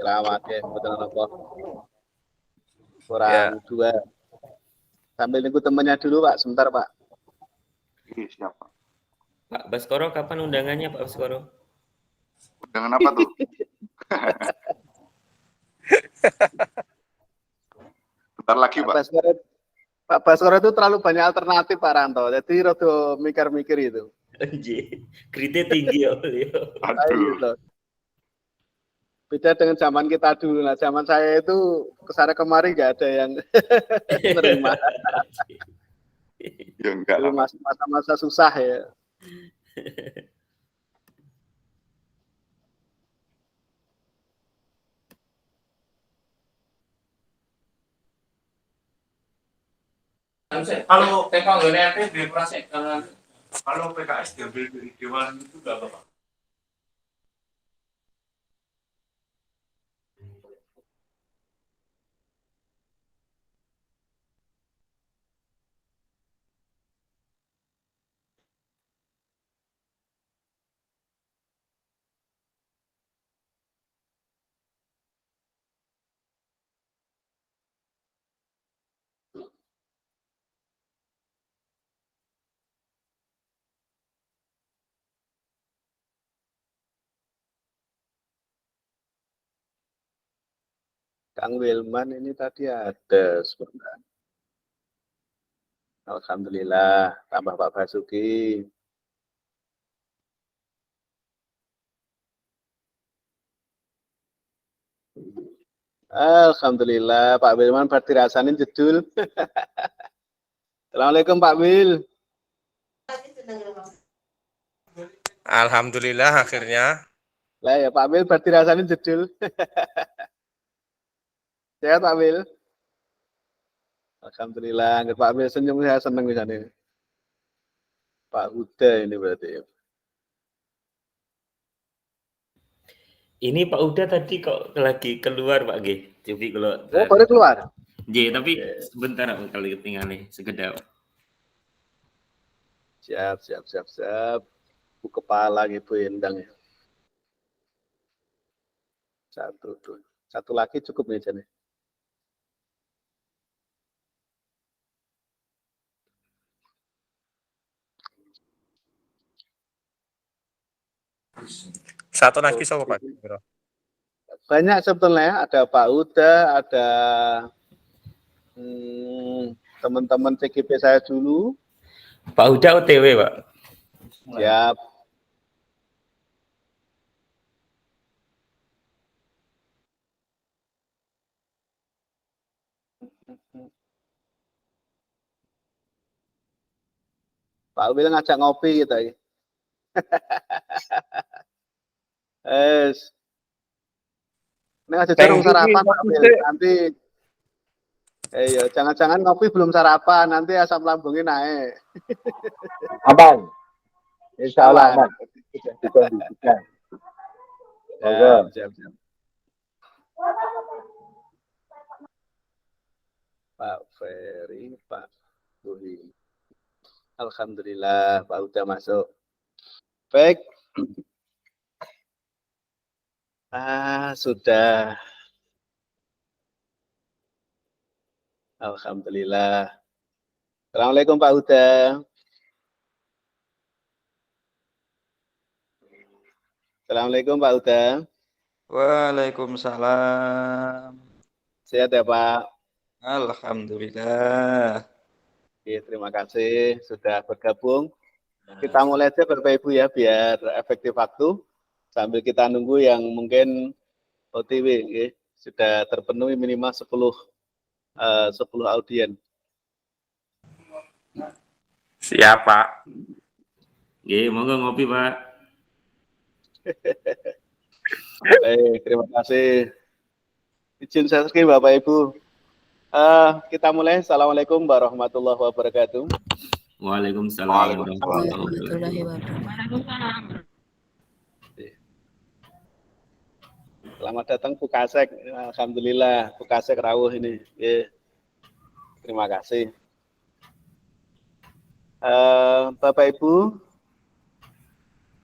Selamat ya, betul apa? Ya. Kurang 2. Sambil nunggu temannya dulu Pak, sebentar Pak. Iya, siap Pak. Pak Baskoro kapan undangannya Pak Baskoro? Undangan apa tuh? Bentar lagi Pak. Pak Baskoro itu terlalu banyak alternatif Pak Ranto, jadi rada mikir-mikir itu. Anjir, kritnya tinggi ya. Aduh. Gitu. Beda dengan zaman kita dulu. Nah, zaman saya itu kesana kemari nggak ada yang menerima. Ya enggak lah. Masa-masa susah ya. Kalau TK nggak ada RT, kalau PKS diambil dari Dewan itu nggak apa-apa. Kang Wilman ini tadi ada sebentar. Alhamdulillah, tambah Pak Basuki. Alhamdulillah, Pak Wilman berarti rasain jedul. Assalamualaikum Pak Wil. Alhamdulillah akhirnya. Lah ya Pak Wil berarti rasain jedul. Sehat Pak Wil. Alhamdulillah, nggak Pak Wil senyum saya seneng di sana. Pak Huda ini berarti. Ini Pak Uda tadi kok lagi keluar Pak G. Coba kalau. Oh, baru keluar. J, tapi sebentar kalau ketinggalan nih, sekedar. Siap. Bu kepala gitu endang ya. Satu lagi cukup nih Jan. Satu lagi siapa Pak? Banyak sebetulnya, ada Pak Uda, ada teman-teman CGP saya dulu. Pak Uda OTW Pak. Siap. Pak Wil ngajak ngopi gitu ya. Ini aja jarang sarapan Pak Wil. Nanti jangan-jangan ngopi belum sarapan, nanti asam lambungnya naik. Aman. Insya Allah aman. Sudah dikondisikan. Siap. Pak Ferry, Pak Budi. Alhamdulillah, Pak udah masuk. Baik. Sudah. Alhamdulillah. Assalamualaikum Pak Huda. Assalamualaikum Pak Huda. Waalaikumsalam. Sehat ya Pak? Alhamdulillah. Oke, terima kasih sudah bergabung. Kita mulai aja Bapak Ibu ya, biar efektif waktu. Sambil kita nunggu yang mungkin OTW, ya, sudah terpenuhi minimal 10 audien. Siap Pak. Oke, monggo ngopi Pak. Baik, terima kasih. Izin saya sekali Bapak Ibu. Kita mulai. Assalamualaikum warahmatullahi wabarakatuh. Waalaikumsalam warahmatullahi wabarakatuh. Selamat datang Bu Kasek. Alhamdulillah Bu Kasek rawuh ini. Terima kasih. Bapak Ibu,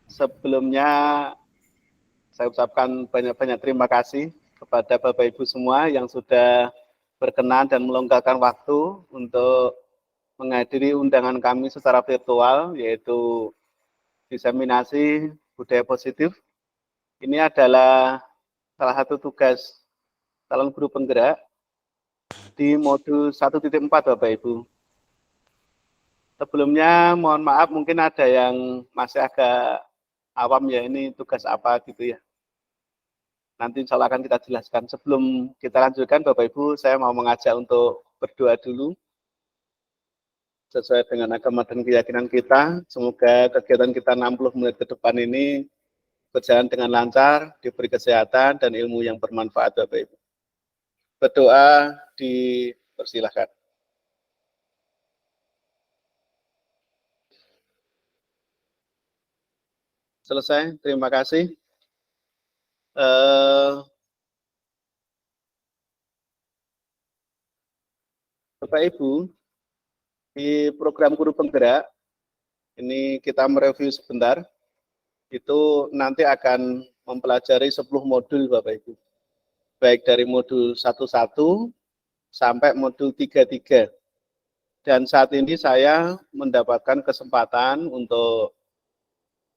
sebelumnya saya ucapkan banyak-banyak terima kasih kepada Bapak Ibu semua yang sudah berkenan dan meluangkan waktu untuk menghadiri undangan kami secara virtual, yaitu diseminasi budaya positif. Ini adalah salah satu tugas calon guru penggerak di modul 1.4 Bapak Ibu. Sebelumnya mohon maaf mungkin ada yang masih agak awam ya, ini tugas apa gitu ya. Nanti insya Allah akan kita jelaskan. Sebelum kita lanjutkan Bapak Ibu, saya mau mengajak untuk berdoa dulu. Sesuai dengan agama dan keyakinan kita, semoga kegiatan kita 60 menit ke depan ini berjalan dengan lancar, diberi kesehatan dan ilmu yang bermanfaat Bapak Ibu. Berdoa dipersilahkan. Selesai, terima kasih. Bapak Ibu, di program guru penggerak, ini kita mereview sebentar, itu nanti akan mempelajari 10 modul Bapak Ibu. Baik dari modul 11 sampai modul 33. Dan saat ini saya mendapatkan kesempatan untuk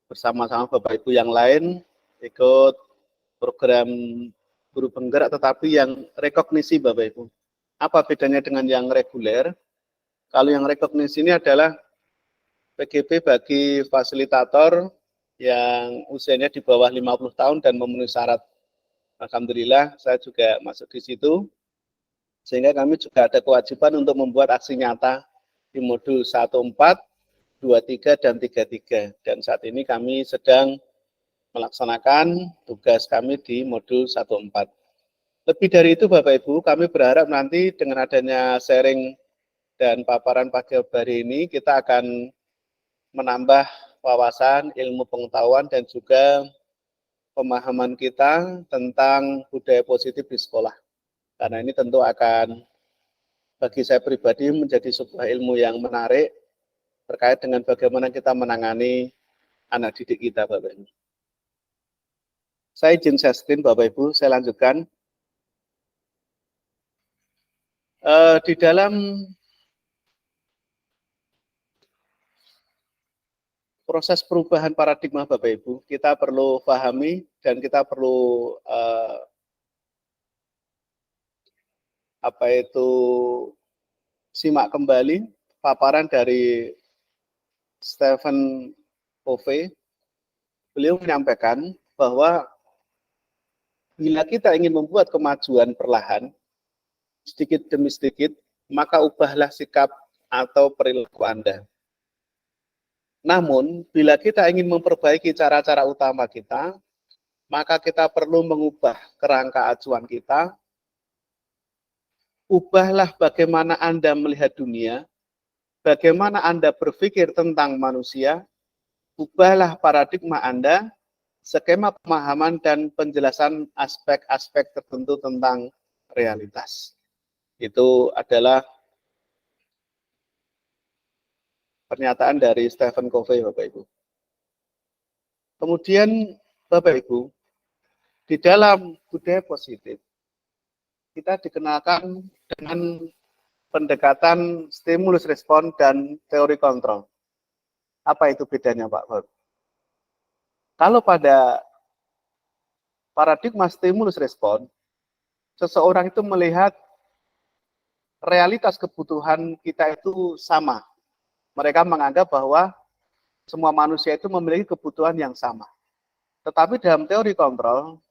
bersama-sama Bapak Ibu yang lain ikut program guru penggerak tetapi yang rekognisi Bapak Ibu. Apa bedanya dengan yang reguler? Kalau yang rekognisi ini adalah PGP bagi fasilitator yang usianya di bawah 50 tahun dan memenuhi syarat. Alhamdulillah saya juga masuk di situ. Sehingga kami juga ada kewajiban untuk membuat aksi nyata di modul 14, 23, dan 33. Dan saat ini kami sedang melaksanakan tugas kami di modul 14. Lebih dari itu Bapak Ibu, kami berharap nanti dengan adanya sharing dan paparan pagi hari ini, kita akan menambah wawasan, ilmu pengetahuan, dan juga pemahaman kita tentang budaya positif di sekolah. Karena ini tentu akan bagi saya pribadi menjadi sebuah ilmu yang menarik terkait dengan bagaimana kita menangani anak didik kita, Bapak Ibu. Saya izin share screen, Bapak Ibu, saya lanjutkan. Di dalam proses perubahan paradigma, Bapak Ibu, kita perlu pahami dan kita perlu simak kembali paparan dari Stephen Covey. Beliau menyampaikan bahwa bila kita ingin membuat kemajuan perlahan, sedikit demi sedikit, maka ubahlah sikap atau perilaku Anda. Namun, bila kita ingin memperbaiki cara-cara utama kita, maka kita perlu mengubah kerangka acuan kita. Ubahlah bagaimana Anda melihat dunia, bagaimana Anda berpikir tentang manusia, ubahlah paradigma Anda, skema pemahaman dan penjelasan aspek-aspek tertentu tentang realitas. Itu adalah pernyataan dari Stephen Covey, Bapak Ibu. Kemudian, Bapak Ibu, di dalam budaya positif, kita dikenalkan dengan pendekatan stimulus respon dan teori kontrol. Apa itu bedanya, Pak? Kalau pada paradigma stimulus respon, seseorang itu melihat realitas kebutuhan kita itu sama. Mereka menganggap bahwa semua manusia itu memiliki kebutuhan yang sama. Tetapi dalam teori kontrol,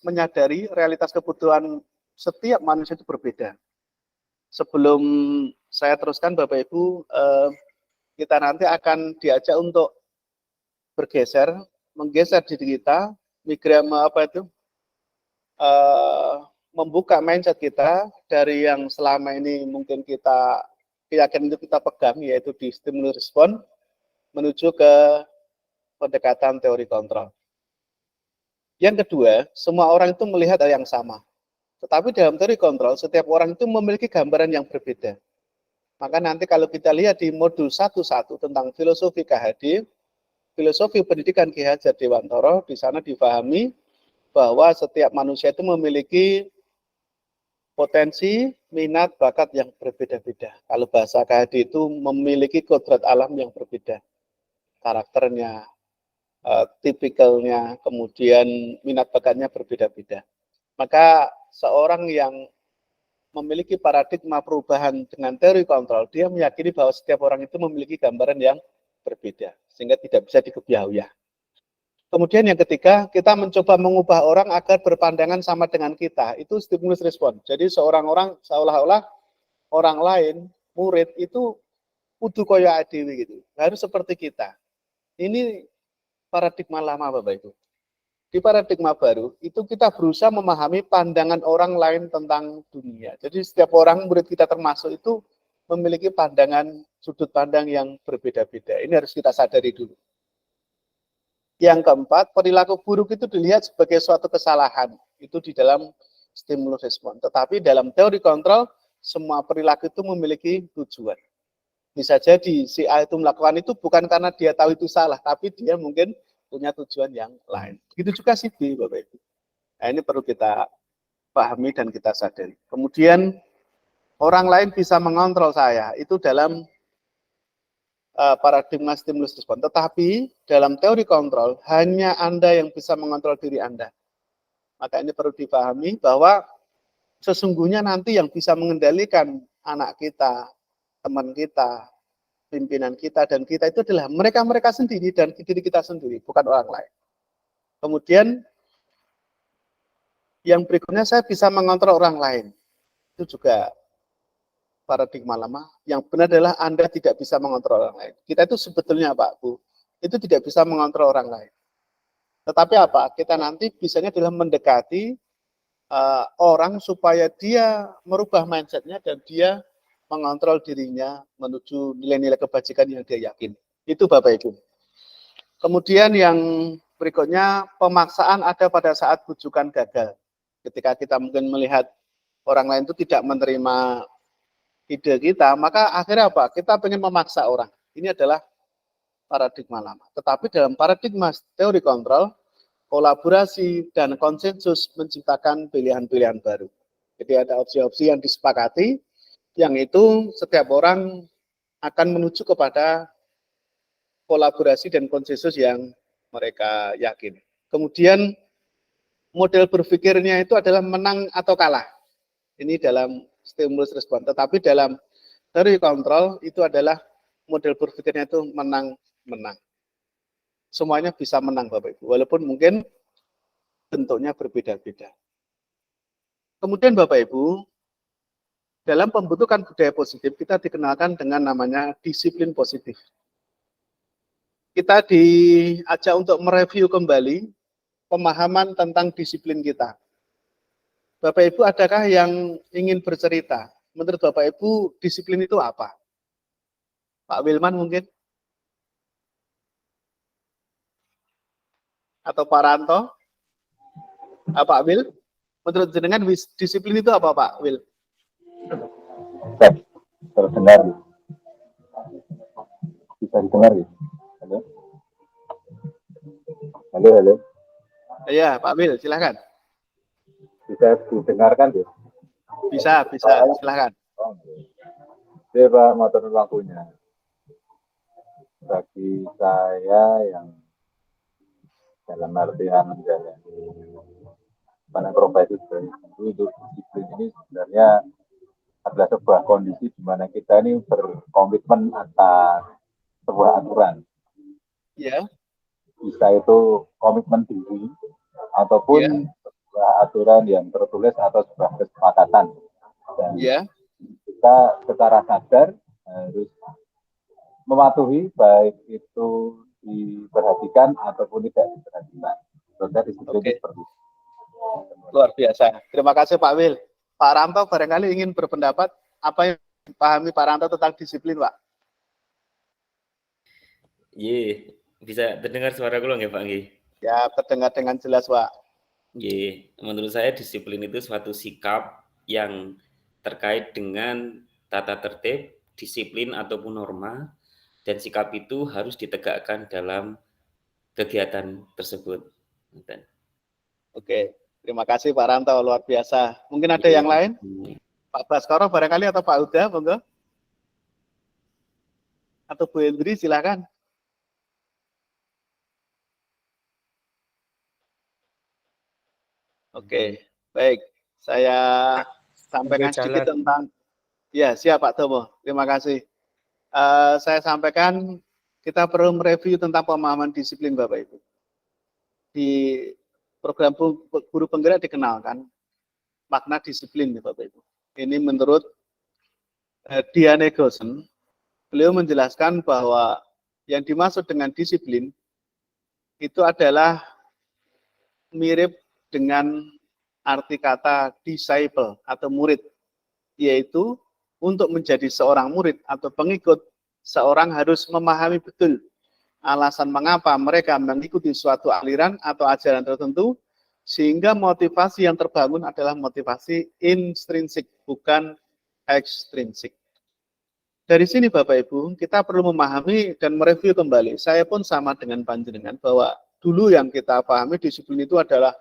menyadari realitas kebutuhan setiap manusia itu berbeda. Sebelum saya teruskan Bapak Ibu, kita nanti akan diajak untuk menggeser diri kita, membuka mindset kita dari yang selama ini mungkin kita keyakinan itu kita pegang, yaitu di stimulus respon, menuju ke pendekatan teori kontrol. Yang kedua, semua orang itu melihat hal yang sama. Tetapi dalam teori kontrol, setiap orang itu memiliki gambaran yang berbeda. Maka nanti kalau kita lihat di modul 1.1 tentang filosofi KHD, filosofi pendidikan Ki Hajar Dewantara, di sana difahami bahwa setiap manusia itu memiliki potensi, minat, bakat yang berbeda-beda. Kalau bahasa KHD itu memiliki kodrat alam yang berbeda. Karakternya, tipikalnya, kemudian minat bakatnya berbeda-beda. Maka seorang yang memiliki paradigma perubahan dengan teori kontrol, dia meyakini bahwa setiap orang itu memiliki gambaran yang berbeda, sehingga tidak bisa dikebiahuiah. Kemudian yang ketiga, kita mencoba mengubah orang agar berpandangan sama dengan kita. Itu stimulus respon. Jadi seorang-orang seolah-olah orang lain, murid itu kudu koyo adewi gitu. Harus seperti kita. Ini paradigma lama Bapak Ibu. Di paradigma baru, itu kita berusaha memahami pandangan orang lain tentang dunia. Jadi setiap orang murid kita termasuk itu memiliki pandangan, sudut pandang yang berbeda-beda. Ini harus kita sadari dulu. Yang keempat, perilaku buruk itu dilihat sebagai suatu kesalahan. Itu di dalam stimulus respon. Tetapi dalam teori kontrol, semua perilaku itu memiliki tujuan. Bisa jadi si A itu melakukan itu bukan karena dia tahu itu salah, tapi dia mungkin punya tujuan yang lain. Begitu juga si B, Bapak Ibu. Nah, ini perlu kita pahami dan kita sadari. Kemudian, orang lain bisa mengontrol saya. Itu dalam paradigma stimulus respon. Tetapi dalam teori kontrol, hanya Anda yang bisa mengontrol diri Anda. Maka ini perlu dipahami bahwa sesungguhnya nanti yang bisa mengendalikan anak kita, teman kita, pimpinan kita, dan kita itu adalah mereka-mereka sendiri dan diri kita sendiri, bukan orang lain. Kemudian, yang berikutnya saya bisa mengontrol orang lain. Itu juga paradigma lama. Yang benar adalah Anda tidak bisa mengontrol orang lain. Kita itu sebetulnya Pak Bu, itu tidak bisa mengontrol orang lain. Tetapi apa? Kita nanti bisanya adalah mendekati orang supaya dia merubah mindsetnya dan dia mengontrol dirinya menuju nilai-nilai kebajikan yang dia yakin. Itu Bapak Ibu. Kemudian yang berikutnya, pemaksaan ada pada saat bujukan gagal. Ketika kita mungkin melihat orang lain itu tidak menerima ide kita, maka akhirnya apa? Kita ingin memaksa orang. Ini adalah paradigma lama. Tetapi dalam paradigma teori kontrol, kolaborasi dan konsensus menciptakan pilihan-pilihan baru. Jadi ada opsi-opsi yang disepakati, yang itu setiap orang akan menuju kepada kolaborasi dan konsensus yang mereka yakin. Kemudian model berpikirnya itu adalah menang atau kalah. Ini dalam stimulus respon. Tetapi dalam teori kontrol itu adalah model berpikirnya itu menang-menang. Semuanya bisa menang Bapak Ibu, walaupun mungkin bentuknya berbeda-beda. Kemudian Bapak Ibu, dalam pembentukan budaya positif kita dikenalkan dengan namanya disiplin positif. Kita diajak untuk mereview kembali pemahaman tentang disiplin kita. Bapak Ibu, adakah yang ingin bercerita? Menurut Bapak Ibu, disiplin itu apa? Pak Wilman mungkin? Atau Pak Ranto? Pak Wil? Menurut jenengan disiplin itu apa Pak Wil? Terdengar. Bisa didengar ya? Halo? Halo, halo. Iya, Pak Wil, silakan. Bisa didengarkan ya? Bisa, silakan. Oke, Pak, motor waktunya. Bagi saya yang dalam artian menjalani profesi itu disiplin ini sebenarnya adalah sebuah kondisi di mana kita ini berkomitmen atas sebuah aturan. Ya. Bisa itu komitmen diri ataupun sebuah aturan yang tertulis atau sebuah kesepakatan. Dan kita secara sadar harus mematuhi, baik itu diperhatikan ataupun tidak diperhatikan. Proses disiplin seperti itu. Luar biasa. Terima kasih Pak Wil. Pak Ranto barangkali ingin berpendapat apa yang dipahami Pak Ranto tentang disiplin, Pak? Iya, bisa terdengar suara gue nggak Pak Nggih? Ya, terdengar dengan jelas, Pak. Iya, menurut saya disiplin itu suatu sikap yang terkait dengan tata tertib, disiplin ataupun norma, dan sikap itu harus ditegakkan dalam kegiatan tersebut. Oke, terima kasih Pak Ranto, luar biasa. Mungkin ada yang lain? Pak Baskoro barangkali atau Pak Uda, monggo. Atau Bu Hendri, silakan. Oke, baik. Saya sampaikan sedikit tentang, ya siap Pak Tomo, terima kasih. Saya sampaikan kita perlu mereview tentang pemahaman disiplin Bapak Ibu. Di program guru penggerak dikenalkan makna disiplin Bapak Ibu. Ini menurut Diane Gosen, beliau menjelaskan bahwa yang dimaksud dengan disiplin itu adalah mirip dengan arti kata disciple atau murid, yaitu untuk menjadi seorang murid atau pengikut, seorang harus memahami betul alasan mengapa mereka mengikuti suatu aliran atau ajaran tertentu, sehingga motivasi yang terbangun adalah motivasi intrinsik, bukan ekstrinsik. Dari sini Bapak Ibu, kita perlu memahami dan mereview kembali. Saya pun sama dengan panjenengan bahwa dulu yang kita pahami disiplin itu adalah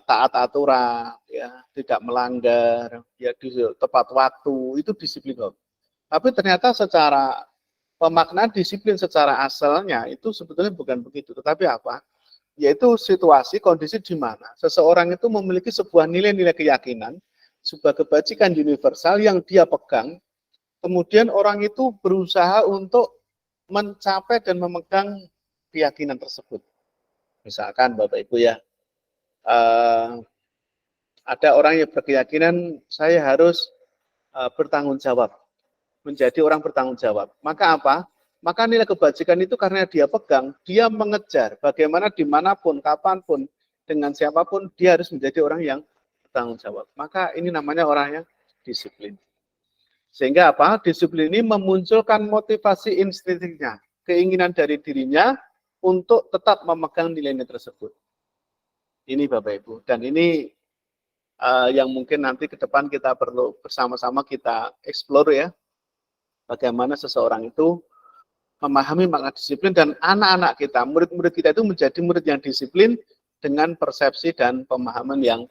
taat aturan, ya, tidak melanggar, ya, tepat waktu, itu disiplin. Tapi ternyata secara pemaknaan disiplin secara asalnya itu sebetulnya bukan begitu, tetapi apa? Yaitu situasi, kondisi di mana seseorang itu memiliki sebuah nilai-nilai keyakinan, sebuah kebajikan universal yang dia pegang, kemudian orang itu berusaha untuk mencapai dan memegang keyakinan tersebut. Misalkan Bapak Ibu ya, ada orang yang berkeyakinan saya harus bertanggung jawab, menjadi orang bertanggung jawab. Maka apa? Maka nilai kebajikan itu karena dia pegang, dia mengejar bagaimana dimanapun, kapanpun, dengan siapapun, dia harus menjadi orang yang bertanggung jawab. Maka ini namanya orang yang disiplin. Sehingga apa? Disiplin ini memunculkan motivasi instinknya, keinginan dari dirinya untuk tetap memegang nilai-nilai tersebut. Ini Bapak Ibu, dan ini yang mungkin nanti ke depan kita perlu bersama-sama kita explore ya, bagaimana seseorang itu memahami makna disiplin, dan anak-anak kita, murid-murid kita itu menjadi murid yang disiplin dengan persepsi dan pemahaman yang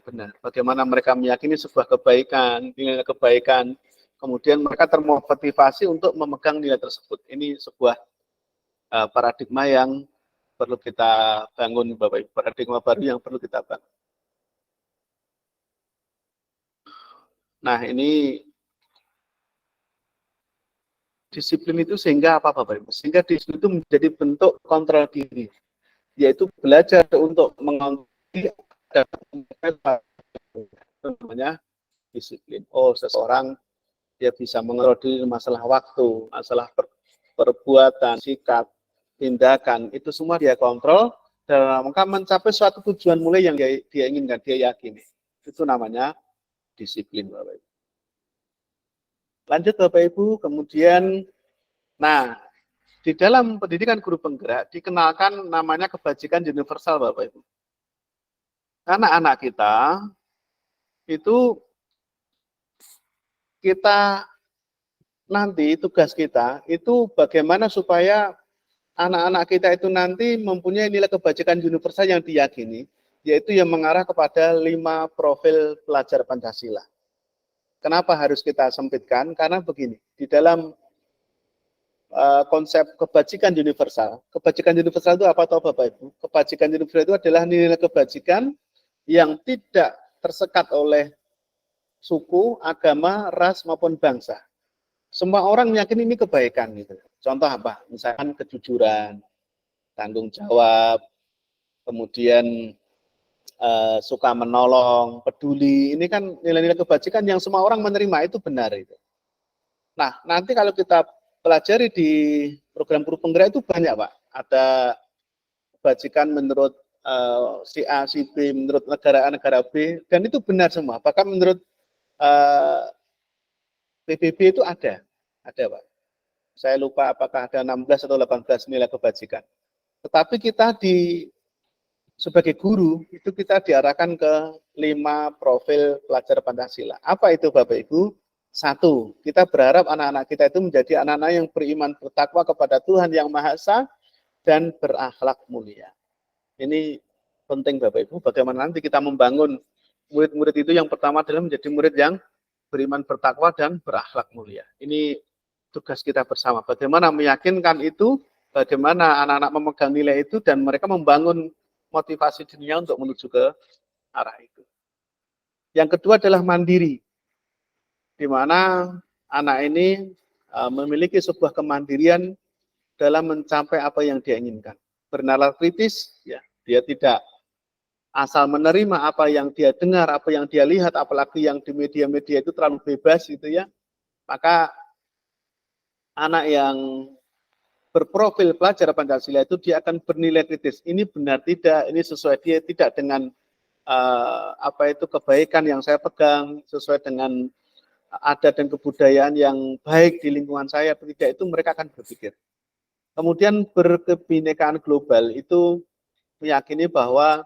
benar. Bagaimana mereka meyakini sebuah kebaikan, nilai kebaikan, kemudian mereka termotivasi untuk memegang nilai tersebut. Ini sebuah paradigma yang perlu kita bangun Bapak Ibu, paradigma baru yang perlu kita bangun. Nah, ini disiplin itu sehingga apa Bapak Ibu? Sehingga disiplin itu menjadi bentuk kontrol diri, yaitu belajar untuk mengontrol namanya disiplin. Oh, seseorang dia bisa mengontrol diri masalah waktu, masalah perbuatan, sikap, tindakan, itu semua dia kontrol dalam rangka mencapai suatu tujuan mulai yang dia inginkan, dia yakini. Itu namanya disiplin Bapak Ibu. Lanjut Bapak Ibu, kemudian, nah, di dalam pendidikan guru penggerak dikenalkan namanya kebajikan universal Bapak Ibu. Anak-anak kita itu kita nanti tugas kita itu bagaimana supaya anak-anak kita itu nanti mempunyai nilai kebajikan universal yang diyakini, yaitu yang mengarah kepada 5 profil pelajar Pancasila. Kenapa harus kita sempitkan? Karena begini, di dalam konsep kebajikan universal itu apa tahu Bapak Ibu? Kebajikan universal itu adalah nilai kebajikan yang tidak tersekat oleh suku, agama, ras maupun bangsa. Semua orang meyakini ini kebaikan gitu. Contoh apa? Misalkan kejujuran, tanggung jawab, kemudian suka menolong, peduli. Ini kan nilai-nilai kebajikan yang semua orang menerima, itu benar itu. Nah, nanti kalau kita pelajari di program guru penggerak itu banyak Pak. Ada kebajikan menurut si A, si B, menurut negara A, negara B, dan itu benar semua. Bahkan menurut PBB itu ada Pak. Saya lupa apakah ada 16 atau 18 nilai kebajikan. Tetapi kita sebagai guru itu kita diarahkan ke 5 profil pelajar Pancasila. Apa itu Bapak Ibu? 1, kita berharap anak-anak kita itu menjadi anak-anak yang beriman bertakwa kepada Tuhan Yang Maha Esa dan berakhlak mulia. Ini penting Bapak Ibu, bagaimana nanti kita membangun murid-murid itu yang pertama adalah menjadi murid yang beriman, bertakwa, dan berakhlak mulia. Ini tugas kita bersama. Bagaimana meyakinkan itu, bagaimana anak-anak memegang nilai itu, dan mereka membangun motivasi dirinya untuk menuju ke arah itu. Yang kedua adalah mandiri, di mana anak ini memiliki sebuah kemandirian dalam mencapai apa yang dia inginkan. Bernalar kritis, ya, dia tidak asal menerima apa yang dia dengar, apa yang dia lihat, apalagi yang di media-media itu terlalu bebas gitu ya. Maka anak yang berprofil pelajar Pancasila itu dia akan bernilai kritis. Ini benar tidak, ini sesuai dia tidak dengan apa itu kebaikan yang saya pegang, sesuai dengan adat dan kebudayaan yang baik di lingkungan saya atau tidak, itu mereka akan berpikir. Kemudian berkebinekaan global itu meyakini bahwa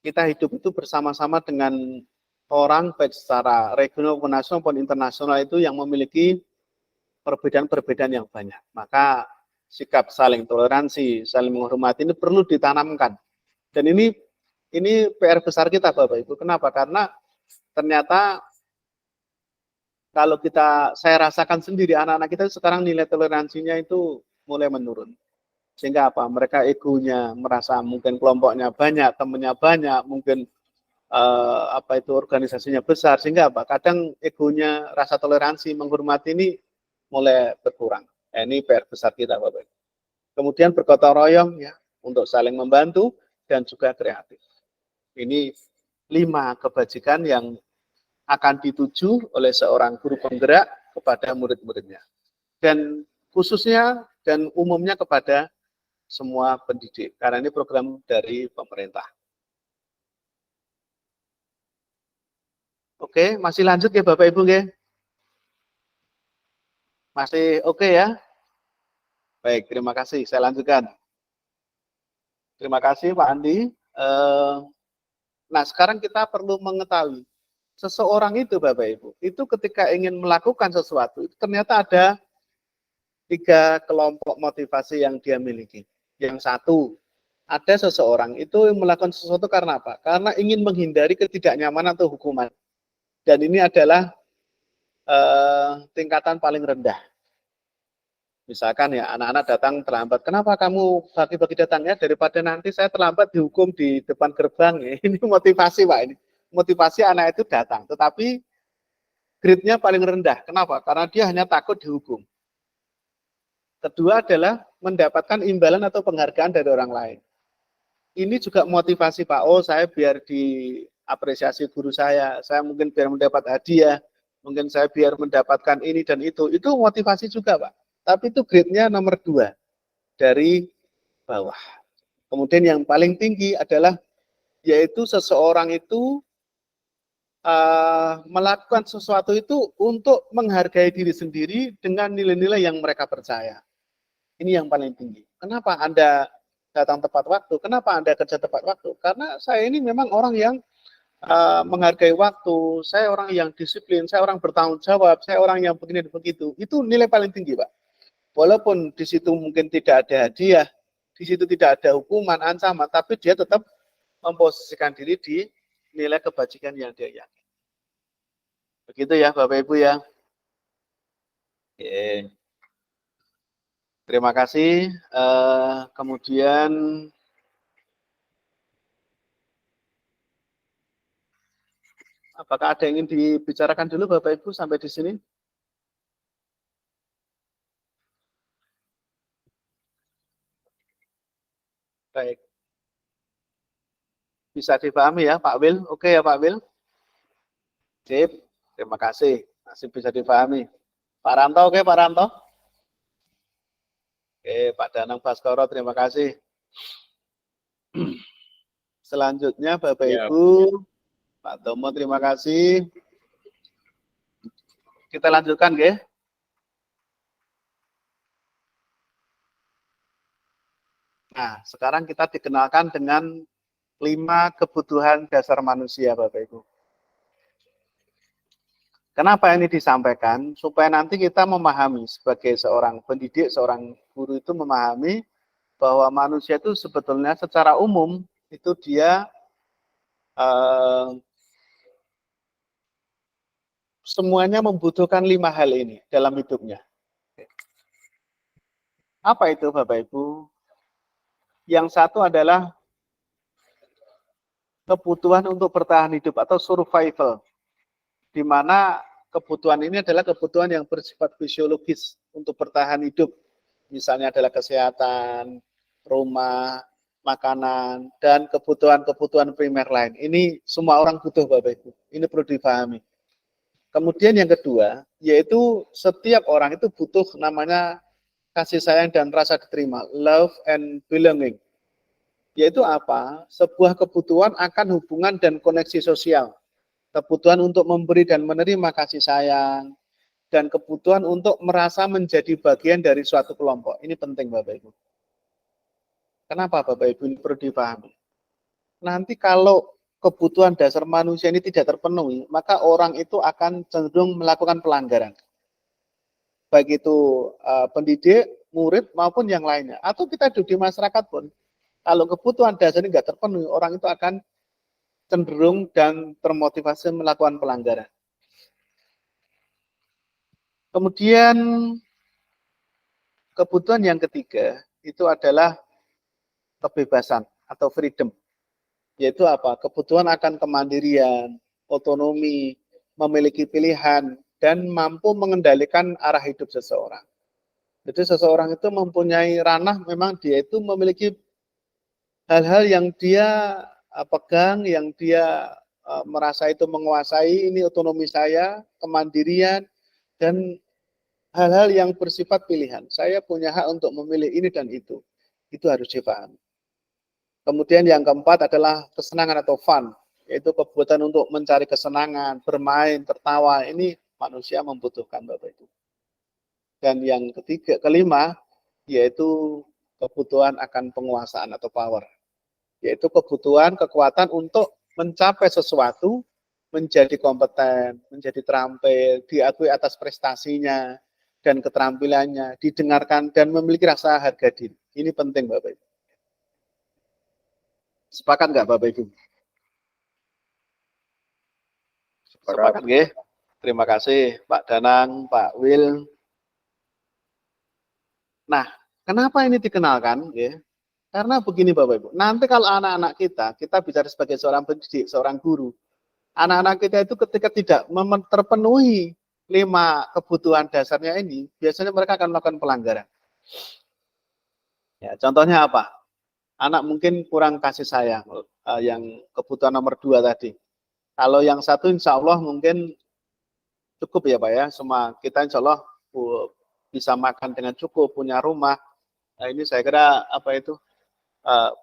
kita hidup itu bersama-sama dengan orang baik secara regional, nasional maupun internasional itu yang memiliki perbedaan-perbedaan yang banyak. Maka sikap saling toleransi, saling menghormati ini perlu ditanamkan. Dan ini PR besar kita Bapak Ibu. Kenapa? Karena ternyata kalau saya rasakan sendiri anak-anak kita sekarang nilai toleransinya itu mulai menurun. Sehingga apa? Mereka egonya merasa mungkin kelompoknya banyak, temannya banyak, mungkin apa itu organisasinya besar, sehingga apa? Kadang egonya, rasa toleransi, menghormati ini mulai berkurang. Ini PR besar kita, Bapak. Kemudian bergotong royong ya untuk saling membantu dan juga kreatif. Ini 5 kebajikan yang akan dituju oleh seorang guru penggerak kepada murid-muridnya. Dan khususnya dan umumnya kepada semua pendidik, karena ini program dari pemerintah. Oke, masih lanjut ya Bapak Ibu ya? Masih oke ya? Baik, terima kasih. Saya lanjutkan. Terima kasih Pak Andi. Nah, sekarang kita perlu mengetahui seseorang itu Bapak Ibu, itu ketika ingin melakukan sesuatu, itu ternyata ada 3 kelompok motivasi yang dia miliki. Yang satu, ada seseorang itu melakukan sesuatu karena apa? Karena ingin menghindari ketidaknyamanan atau hukuman. Dan ini adalah tingkatan paling rendah. Misalkan ya, anak-anak datang terlambat. Kenapa kamu pagi-pagi datangnya? Daripada nanti saya terlambat dihukum di depan gerbang. Ya. Ini motivasi Pak. Ini motivasi anak itu datang. Tetapi grade-nya paling rendah. Kenapa? Karena dia hanya takut dihukum. Kedua adalah mendapatkan imbalan atau penghargaan dari orang lain. Ini juga motivasi Pak, oh saya biar diapresiasi guru saya mungkin biar mendapat hadiah, mungkin saya biar mendapatkan ini dan itu motivasi juga Pak. Tapi itu grade-nya nomor 2 dari bawah. Kemudian yang paling tinggi adalah yaitu seseorang itu melakukan sesuatu itu untuk menghargai diri sendiri dengan nilai-nilai yang mereka percaya. Ini yang paling tinggi. Kenapa Anda datang tepat waktu? Kenapa Anda kerja tepat waktu? Karena saya ini memang orang yang menghargai waktu, saya orang yang disiplin, saya orang bertanggung jawab, saya orang yang begini dan begitu. Itu nilai paling tinggi, Pak. Walaupun di situ mungkin tidak ada hadiah, di situ tidak ada hukuman, ancaman, tapi dia tetap memposisikan diri di nilai kebajikan yang dia yakin. Begitu ya, Bapak Ibu ya. Oke. Terima kasih. Kemudian apakah ada yang ingin dibicarakan dulu Bapak Ibu sampai di sini? Baik. Bisa dipahami ya Pak Wil? Oke ya Pak Wil? Sip. Terima kasih. Masih bisa dipahami. Pak Ranto, oke Pak Ranto? Oke, Pak Danang Baskoro, terima kasih. Selanjutnya Bapak Ibu, Pak Tomo, terima kasih. Kita lanjutkan, ya. Nah, sekarang kita dikenalkan dengan 5 kebutuhan dasar manusia, Bapak Ibu. Kenapa ini disampaikan? Supaya nanti kita memahami sebagai seorang pendidik, seorang guru itu memahami bahwa manusia itu sebetulnya secara umum itu dia semuanya membutuhkan 5 hal ini dalam hidupnya. Apa itu Bapak Ibu? Yang satu adalah kebutuhan untuk bertahan hidup atau survival, di mana kebutuhan ini adalah kebutuhan yang bersifat fisiologis untuk bertahan hidup. Misalnya adalah kesehatan, rumah, makanan, dan kebutuhan-kebutuhan primer lain. Ini semua orang butuh Bapak Ibu. Ini perlu dipahami. Kemudian yang kedua, yaitu setiap orang itu butuh namanya kasih sayang dan rasa diterima, love and belonging. Yaitu apa? Sebuah kebutuhan akan hubungan dan koneksi sosial. Kebutuhan untuk memberi dan menerima kasih sayang, dan kebutuhan untuk merasa menjadi bagian dari suatu kelompok. Ini penting Bapak Ibu. Kenapa Bapak Ibu ini perlu dipahami? Nanti kalau kebutuhan dasar manusia ini tidak terpenuhi, maka orang itu akan cenderung melakukan pelanggaran. Baik itu pendidik, murid, maupun yang lainnya. Atau kita hidup di masyarakat pun, kalau kebutuhan dasar ini tidak terpenuhi, orang itu akan cenderung dan termotivasi melakukan pelanggaran. Kemudian kebutuhan yang ketiga itu adalah kebebasan atau freedom. Yaitu apa? Kebutuhan akan kemandirian, otonomi, memiliki pilihan, dan mampu mengendalikan arah hidup seseorang. Jadi seseorang itu mempunyai ranah, memang dia itu memiliki hal-hal yang dia pegang, yang dia merasa itu menguasai, ini otonomi saya, kemandirian, dan hal-hal yang bersifat pilihan. Saya punya hak untuk memilih ini dan itu. Itu harus dipahami. Kemudian yang keempat adalah kesenangan atau fun, yaitu kebutuhan untuk mencari kesenangan, bermain, tertawa. Ini manusia membutuhkan Bapak Ibu. Dan yang kelima, yaitu kebutuhan akan penguasaan atau power, yaitu kebutuhan kekuatan untuk mencapai sesuatu, menjadi kompeten, menjadi terampil, diakui atas prestasinya dan keterampilannya, didengarkan dan memiliki rasa harga diri. Ini penting Bapak Ibu. Sepakat nggak Bapak Ibu? Sepakat nggih? Terima kasih Pak Danang, Pak Wil. Nah, kenapa ini dikenalkan? Ya? Karena begini Bapak Ibu, nanti kalau anak-anak kita bicara sebagai seorang pendidik, seorang guru, anak-anak kita itu ketika tidak terpenuhi 5 kebutuhan dasarnya ini, biasanya mereka akan melakukan pelanggaran. Ya, contohnya apa? Anak mungkin kurang kasih sayang, yang kebutuhan nomor 2 tadi. Kalau yang satu insya Allah mungkin cukup ya Pak ya, semua kita insya Allah bisa makan dengan cukup, punya rumah. Nah ini saya kira apa itu,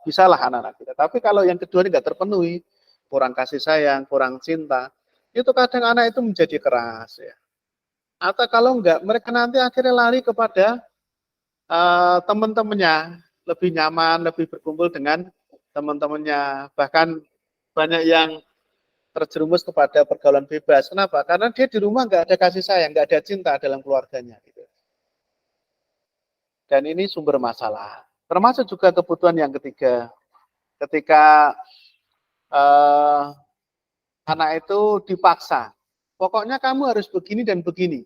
bisalah anak-anak kita. Tapi kalau yang kedua ini nggak terpenuhi, kurang kasih sayang, kurang cinta, itu kadang anak itu menjadi keras ya. Atau kalau enggak, mereka nanti akhirnya lari kepada teman-temannya, lebih nyaman, lebih berkumpul dengan teman-temannya. Bahkan banyak yang terjerumus kepada pergaulan bebas. Kenapa? Karena dia di rumah nggak ada kasih sayang, nggak ada cinta dalam keluarganya. Gitu. Dan ini sumber masalah. Termasuk juga kebutuhan yang ketiga. Ketika anak itu dipaksa, pokoknya kamu harus begini dan begini.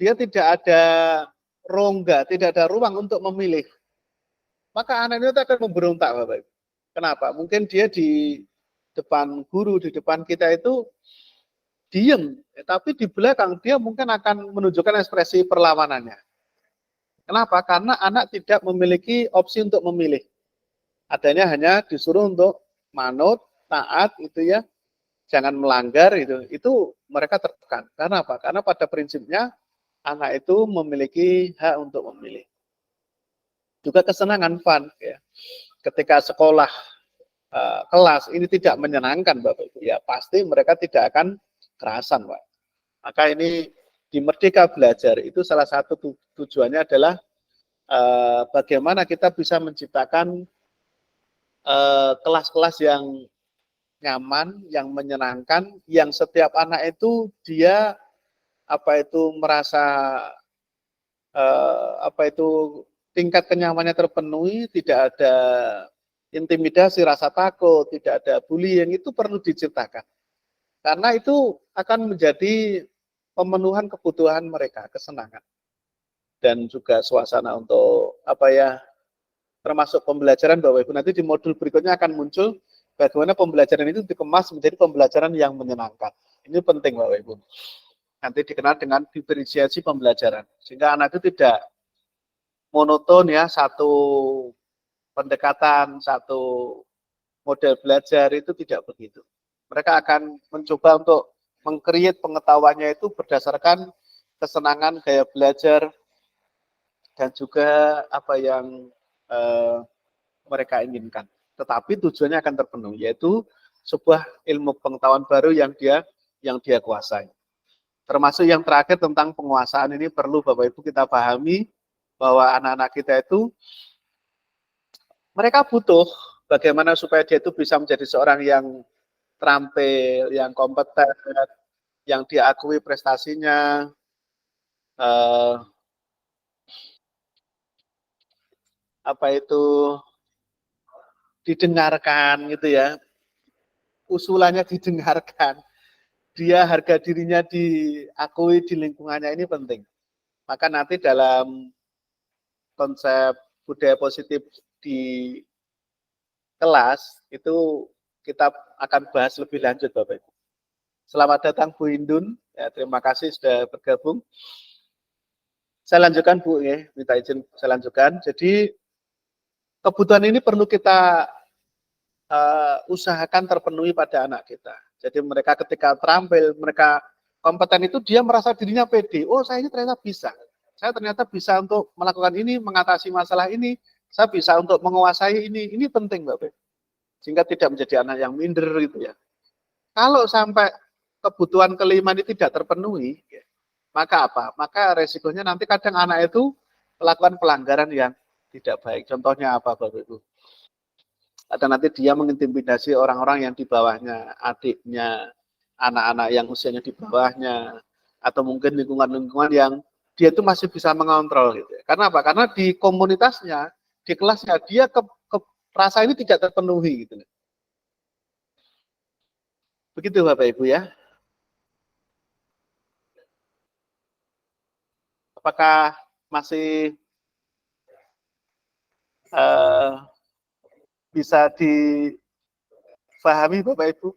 Dia tidak ada rongga, tidak ada ruang untuk memilih. Maka anak itu akan memberontak, Bapak Ibu. Kenapa? Mungkin dia di depan guru, di depan kita itu diem, tapi di belakang dia mungkin akan menunjukkan ekspresi perlawanannya. Kenapa? Karena anak tidak memiliki opsi untuk memilih. Adanya hanya disuruh untuk manut, taat, itu ya, jangan melanggar, itu mereka tertekan. Karena apa? Karena pada prinsipnya anak itu memiliki hak untuk memilih. Juga kesenangan fun, ya. Ketika sekolah kelas ini tidak menyenangkan Bapak Ibu, ya pasti mereka tidak akan kerasan, Pak. Maka ini di Merdeka Belajar itu salah satu tujuannya adalah bagaimana kita bisa menciptakan kelas-kelas yang nyaman, yang menyenangkan, yang setiap anak itu dia merasa tingkat kenyamanannya terpenuhi, tidak ada intimidasi, rasa takut, tidak ada bullying, itu perlu diciptakan. Karena itu akan menjadi pemenuhan kebutuhan mereka, kesenangan. Dan juga suasana untuk termasuk pembelajaran Bapak Ibu. Nanti di modul berikutnya akan muncul bagaimana pembelajaran itu dikemas menjadi pembelajaran yang menyenangkan. Ini penting Bapak Ibu. Nanti dikenal dengan diferensiasi pembelajaran. Sehingga anak itu tidak monoton ya, satu pendekatan, satu model belajar, itu tidak begitu. Mereka akan mencoba untuk meng-create pengetahuannya itu berdasarkan kesenangan, gaya belajar, dan juga apa yang mereka inginkan. Tetapi tujuannya akan terpenuhi, yaitu sebuah ilmu pengetahuan baru yang dia kuasai. Termasuk yang terakhir tentang penguasaan ini perlu Bapak Ibu kita pahami bahwa anak-anak kita itu mereka butuh bagaimana supaya dia itu bisa menjadi seorang yang terampil, yang kompeten, yang diakui prestasinya, didengarkan gitu ya, usulannya didengarkan, dia harga dirinya diakui di lingkungannya, ini penting. Maka nanti dalam konsep budaya positif di kelas itu kita akan bahas lebih lanjut Bapak Ibu. Selamat datang Bu Indun, ya, terima kasih sudah bergabung. Saya lanjutkan Bu, ya, minta izin saya lanjutkan. Jadi kebutuhan ini perlu kita usahakan terpenuhi pada anak kita. Jadi mereka ketika terampil, mereka kompeten itu dia merasa dirinya pede. Oh, saya ini ternyata bisa. Saya ternyata bisa untuk melakukan ini, mengatasi masalah ini. Saya bisa untuk menguasai ini. Ini penting, Bapak. Sehingga tidak menjadi anak yang minder gitu ya. Kalau sampai kebutuhan kelima ini tidak terpenuhi, maka apa? Maka resikonya nanti kadang anak itu melakukan pelanggaran yang tidak baik. Contohnya apa, Bapak Ibu? Atau nanti dia mengintimidasi orang-orang yang di bawahnya, adiknya, anak-anak yang usianya di bawahnya, atau mungkin lingkungan-lingkungan yang dia itu masih bisa mengontrol gitu. Karena apa? Karena di komunitasnya, di kelasnya dia rasa ini tidak terpenuhi gitu. Begitu Bapak Ibu ya. Apakah masih bisa dipahami Bapak Ibu?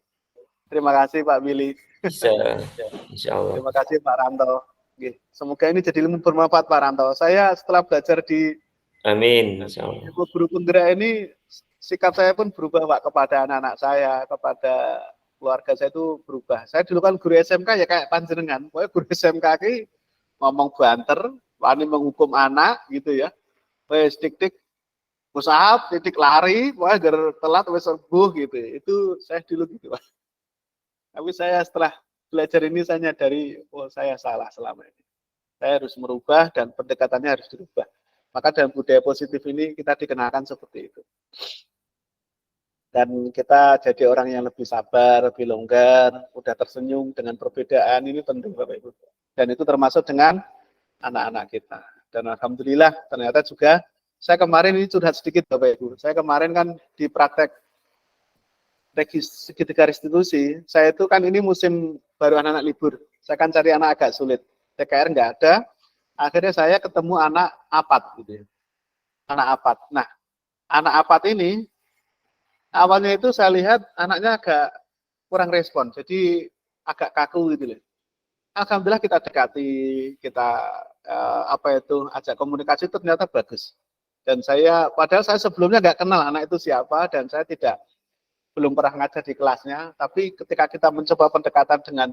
Terima kasih Pak Billy. Bisa, insya Allah. Terima kasih Pak Ranto. Semoga ini jadi ilmu bermanfaat Pak Ranto. Saya setelah belajar di Amin, insya Allah. Guru penggerak ini, sikap saya pun berubah Pak kepada anak-anak saya, kepada keluarga saya itu berubah. Saya dulu kan guru SMK ya kayak panjenengan. Pokoknya guru SMK ini ngomong banter, wani menghukum anak gitu ya. Wes tik-tik musahab, titik lari, pokoknya agar telat wes sembuh gitu. Itu saya dulu gitu Pak. Tapi saya setelah belajar ini saya nyadari, oh saya salah selama ini. Saya harus merubah dan pendekatannya harus dirubah. Maka dalam budaya positif ini kita dikenalkan seperti itu. Dan kita jadi orang yang lebih sabar, lebih longgar, mudah tersenyum dengan perbedaan, ini penting Bapak Ibu. Dan itu termasuk dengan anak-anak kita. Dan alhamdulillah ternyata juga, saya kemarin ini curhat sedikit Bapak Ibu. Saya kemarin kan di praktek segitiga restitusi, saya itu kan ini musim baru anak-anak libur. Saya kan cari anak agak sulit. TKR nggak ada, akhirnya saya ketemu anak APAT gitu ya. Anak APAT. Nah, anak APAT ini awalnya itu saya lihat anaknya agak kurang respon, jadi agak kaku gitu loh. Alhamdulillah kita dekati, kita ajak komunikasi, itu ternyata bagus. Dan padahal saya sebelumnya nggak kenal anak itu siapa, dan saya belum pernah ngajar di kelasnya, tapi ketika kita mencoba pendekatan dengan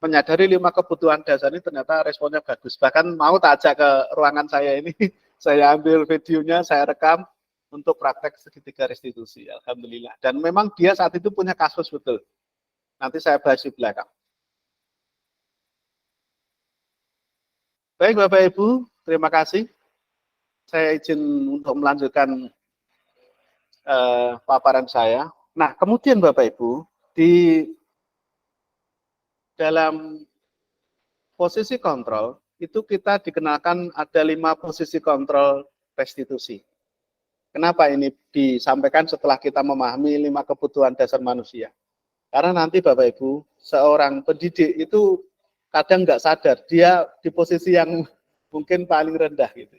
menyadari 5 kebutuhan dasar ini, ternyata responnya bagus. Bahkan mau tak ajak ke ruangan saya ini, saya ambil videonya, saya rekam untuk praktek segitiga restitusi, alhamdulillah. Dan memang dia saat itu punya kasus betul. Nanti saya bahas di belakang. Baik Bapak Ibu, terima kasih. Saya izin untuk melanjutkan paparan saya. Nah, kemudian Bapak Ibu, di dalam posisi kontrol, itu kita dikenalkan ada 5 posisi kontrol restitusi. Kenapa ini disampaikan setelah kita memahami 5 kebutuhan dasar manusia? Karena nanti Bapak Ibu, seorang pendidik itu kadang nggak sadar, dia di posisi yang mungkin paling rendah gitu.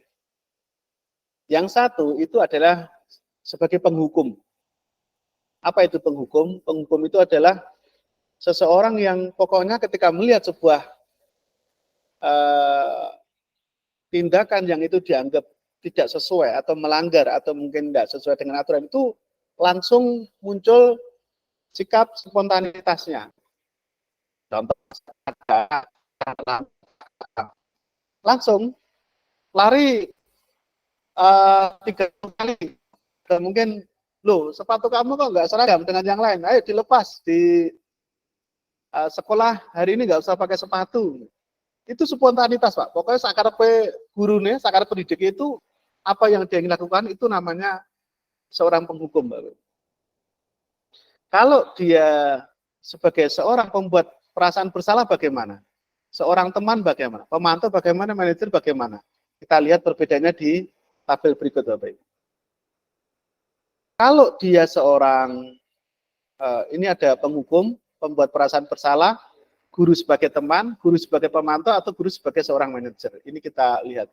Yang satu itu adalah sebagai penghukum. Apa itu penghukum? Penghukum itu adalah seseorang yang pokoknya ketika melihat sebuah tindakan yang itu dianggap tidak sesuai atau melanggar atau mungkin tidak sesuai dengan aturan itu langsung muncul sikap spontanitasnya. Contoh langsung lari 3 kali dan mungkin loh sepatu kamu kok nggak seragam dengan yang lain, ayo dilepas di sekolah hari ini nggak usah pakai sepatu. Itu spontanitas Pak, pokoknya sakarepe gurune, sakarepe pendidik itu apa yang dia ingin lakukan itu namanya seorang penghukum Pak. Kalau dia sebagai seorang pembuat perasaan bersalah bagaimana? Seorang teman bagaimana? Pemantau bagaimana? Manajer bagaimana? Kita lihat perbedaannya di tabel berikut Bapak Ibu. Kalau dia seorang, ini ada penghukum, pembuat perasaan bersalah, guru sebagai teman, guru sebagai pemantau, atau guru sebagai seorang manajer. Ini kita lihat.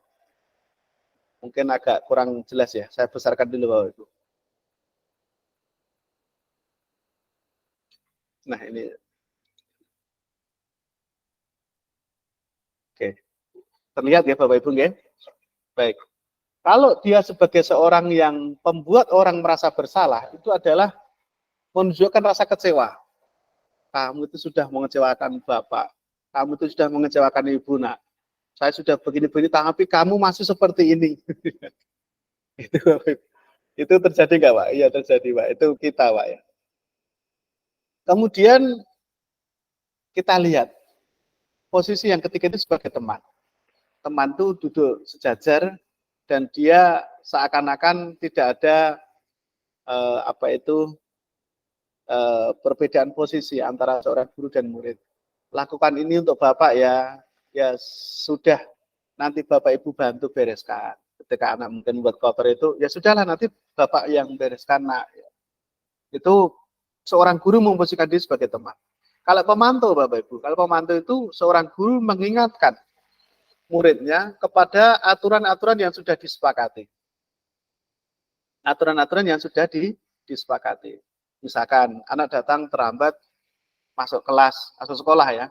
Mungkin agak kurang jelas ya, saya besarkan dulu Bapak Ibu. Nah ini. Oke. Terlihat ya Bapak Ibu nggih? Baik. Kalau dia sebagai seorang yang pembuat orang merasa bersalah, itu adalah menunjukkan rasa kecewa. Kamu itu sudah mengecewakan Bapak, kamu itu sudah mengecewakan Ibu, nak. Saya sudah begini-begini, tapi kamu masih seperti ini. Itu terjadi nggak Pak? Iya terjadi Pak, itu kita Pak ya. Kemudian kita lihat posisi yang ketiga itu sebagai teman. Teman itu duduk sejajar dan dia seakan-akan tidak ada perbedaan posisi antara seorang guru dan murid. Lakukan ini untuk Bapak ya sudah, nanti Bapak Ibu bantu bereskan. Ketika anak mungkin buat kotor itu, ya sudahlah nanti Bapak yang bereskan nak. Itu seorang guru memposisikan diri sebagai teman. Kalau pemantau Bapak Ibu, kalau pemantau itu seorang guru mengingatkan muridnya kepada aturan-aturan yang sudah disepakati. Aturan-aturan yang sudah disepakati. Misalkan anak datang terlambat masuk kelas, masuk sekolah ya.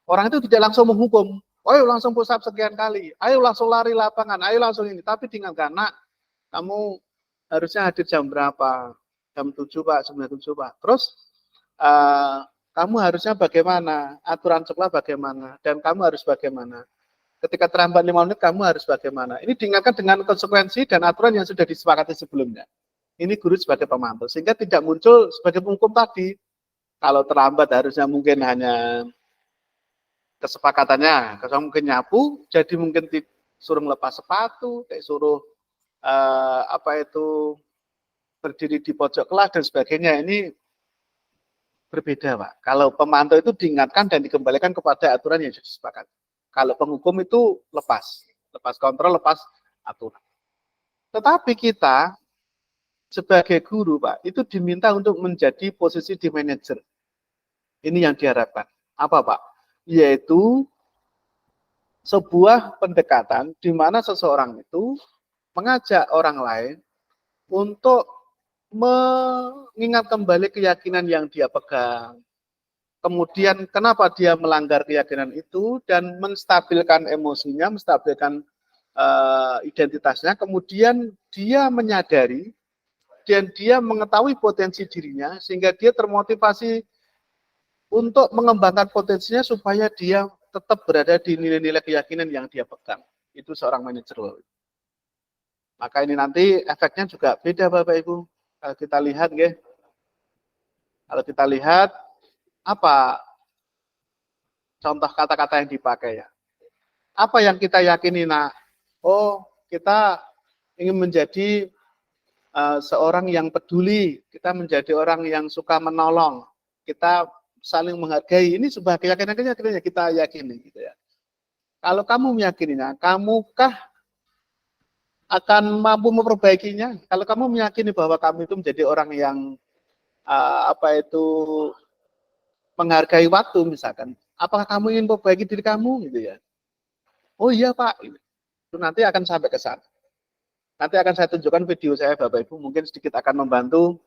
Orang itu tidak langsung menghukum, ayo langsung push up sekian kali, ayo langsung lari lapangan, ayo langsung ini. Tapi diingatkan, nak, kamu harusnya hadir jam berapa? Jam 7 Pak, 9:07 Pak. Terus kamu harusnya bagaimana? Aturan sekolah bagaimana? Dan kamu harus bagaimana? Ketika terlambat 5 menit, kamu harus bagaimana? Ini diingatkan dengan konsekuensi dan aturan yang sudah disepakati sebelumnya. Ini guru sebagai pemantau, sehingga tidak muncul sebagai penghukum tadi. Kalau terlambat harusnya mungkin hanya kesepakatannya, kalau mungkin nyapu, jadi mungkin suruh melepas sepatu, kayak suruh berdiri di pojok kelas dan sebagainya. Ini berbeda Pak. Kalau pemantau itu diingatkan dan dikembalikan kepada aturan yang sudah disepakati. Kalau penghukum itu lepas kontrol, lepas aturan. Tetapi kita sebagai guru Pak, itu diminta untuk menjadi posisi di manajer. Ini yang diharapkan. Apa Pak? Yaitu sebuah pendekatan di mana seseorang itu mengajak orang lain untuk mengingat kembali keyakinan yang dia pegang. Kemudian kenapa dia melanggar keyakinan itu dan menstabilkan emosinya, menstabilkan identitasnya. Kemudian dia menyadari dan dia mengetahui potensi dirinya sehingga dia termotivasi untuk mengembangkan potensinya supaya dia tetap berada di nilai-nilai keyakinan yang dia pegang. Itu seorang manajer. Maka ini nanti efeknya juga beda Bapak Ibu. Kalau kita lihat, apa contoh kata-kata yang dipakai ya? Apa yang kita yakini nak? Oh, kita ingin menjadi seorang yang peduli, kita menjadi orang yang suka menolong, kita saling menghargai. Ini sebuah keyakinan yang kita yakini gitu ya. Kalau kamu meyakininya, kamukah akan mampu memperbaikinya. Kalau kamu meyakini bahwa kamu itu menjadi orang yang menghargai waktu misalkan, apakah kamu ingin memperbaiki diri kamu gitu ya? Oh iya Pak, itu nanti akan sampai ke sana. Nanti akan saya tunjukkan video saya Bapak Ibu, mungkin sedikit akan membantu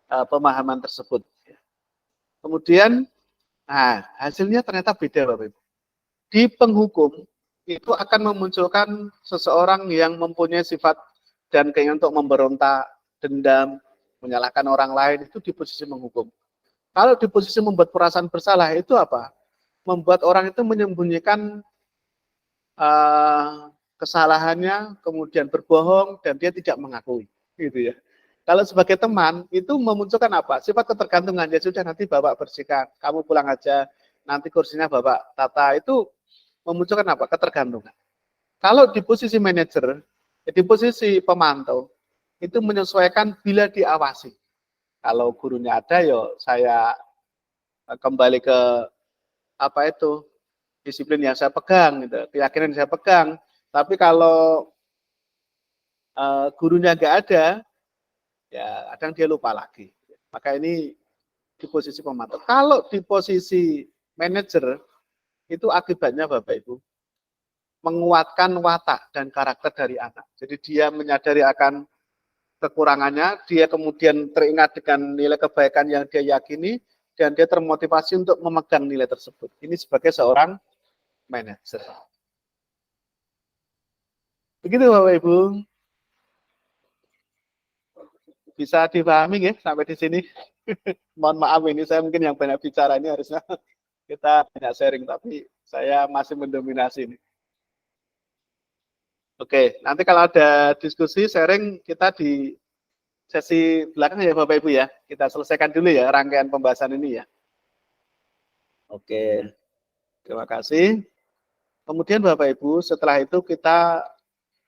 pemahaman tersebut. Kemudian, hasilnya ternyata beda Bapak Ibu. Di penghukum itu akan memunculkan seseorang yang mempunyai sifat dan keinginan untuk memberontak, dendam, menyalahkan orang lain, itu di posisi menghukum. Kalau di posisi membuat perasaan bersalah itu apa? Membuat orang itu menyembunyikan kesalahannya, kemudian berbohong, dan dia tidak mengakui. Gitu ya. Kalau sebagai teman, itu memunculkan apa? Sifat ketergantungan. Ya sudah, nanti Bapak bersihkan, kamu pulang aja, nanti kursinya Bapak tata. Itu memunculkan apa? Ketergantungan. Kalau di posisi manajer, di posisi pemantau, itu menyesuaikan bila diawasi. Kalau gurunya ada, yo saya kembali ke disiplin yang saya pegang, gitu, keyakinan yang saya pegang. Tapi kalau gurunya nggak ada, ya kadang dia lupa lagi. Maka ini di posisi pemantau. Kalau di posisi manajer, itu akibatnya Bapak Ibu, menguatkan watak dan karakter dari anak. Jadi dia menyadari akan kekurangannya, dia kemudian teringat dengan nilai kebaikan yang dia yakini, dan dia termotivasi untuk memegang nilai tersebut. Ini sebagai seorang manajer. Begitu Bapak Ibu. Bisa dipahami ya sampai di sini. Mohon maaf ini saya mungkin yang banyak bicara, ini harusnya kita banyak sharing, tapi saya masih mendominasi ini. Oke, nanti kalau ada diskusi, sharing, kita di sesi belakang ya Bapak Ibu ya. Kita selesaikan dulu ya rangkaian pembahasan ini ya. Oke, terima kasih. Kemudian Bapak Ibu, setelah itu kita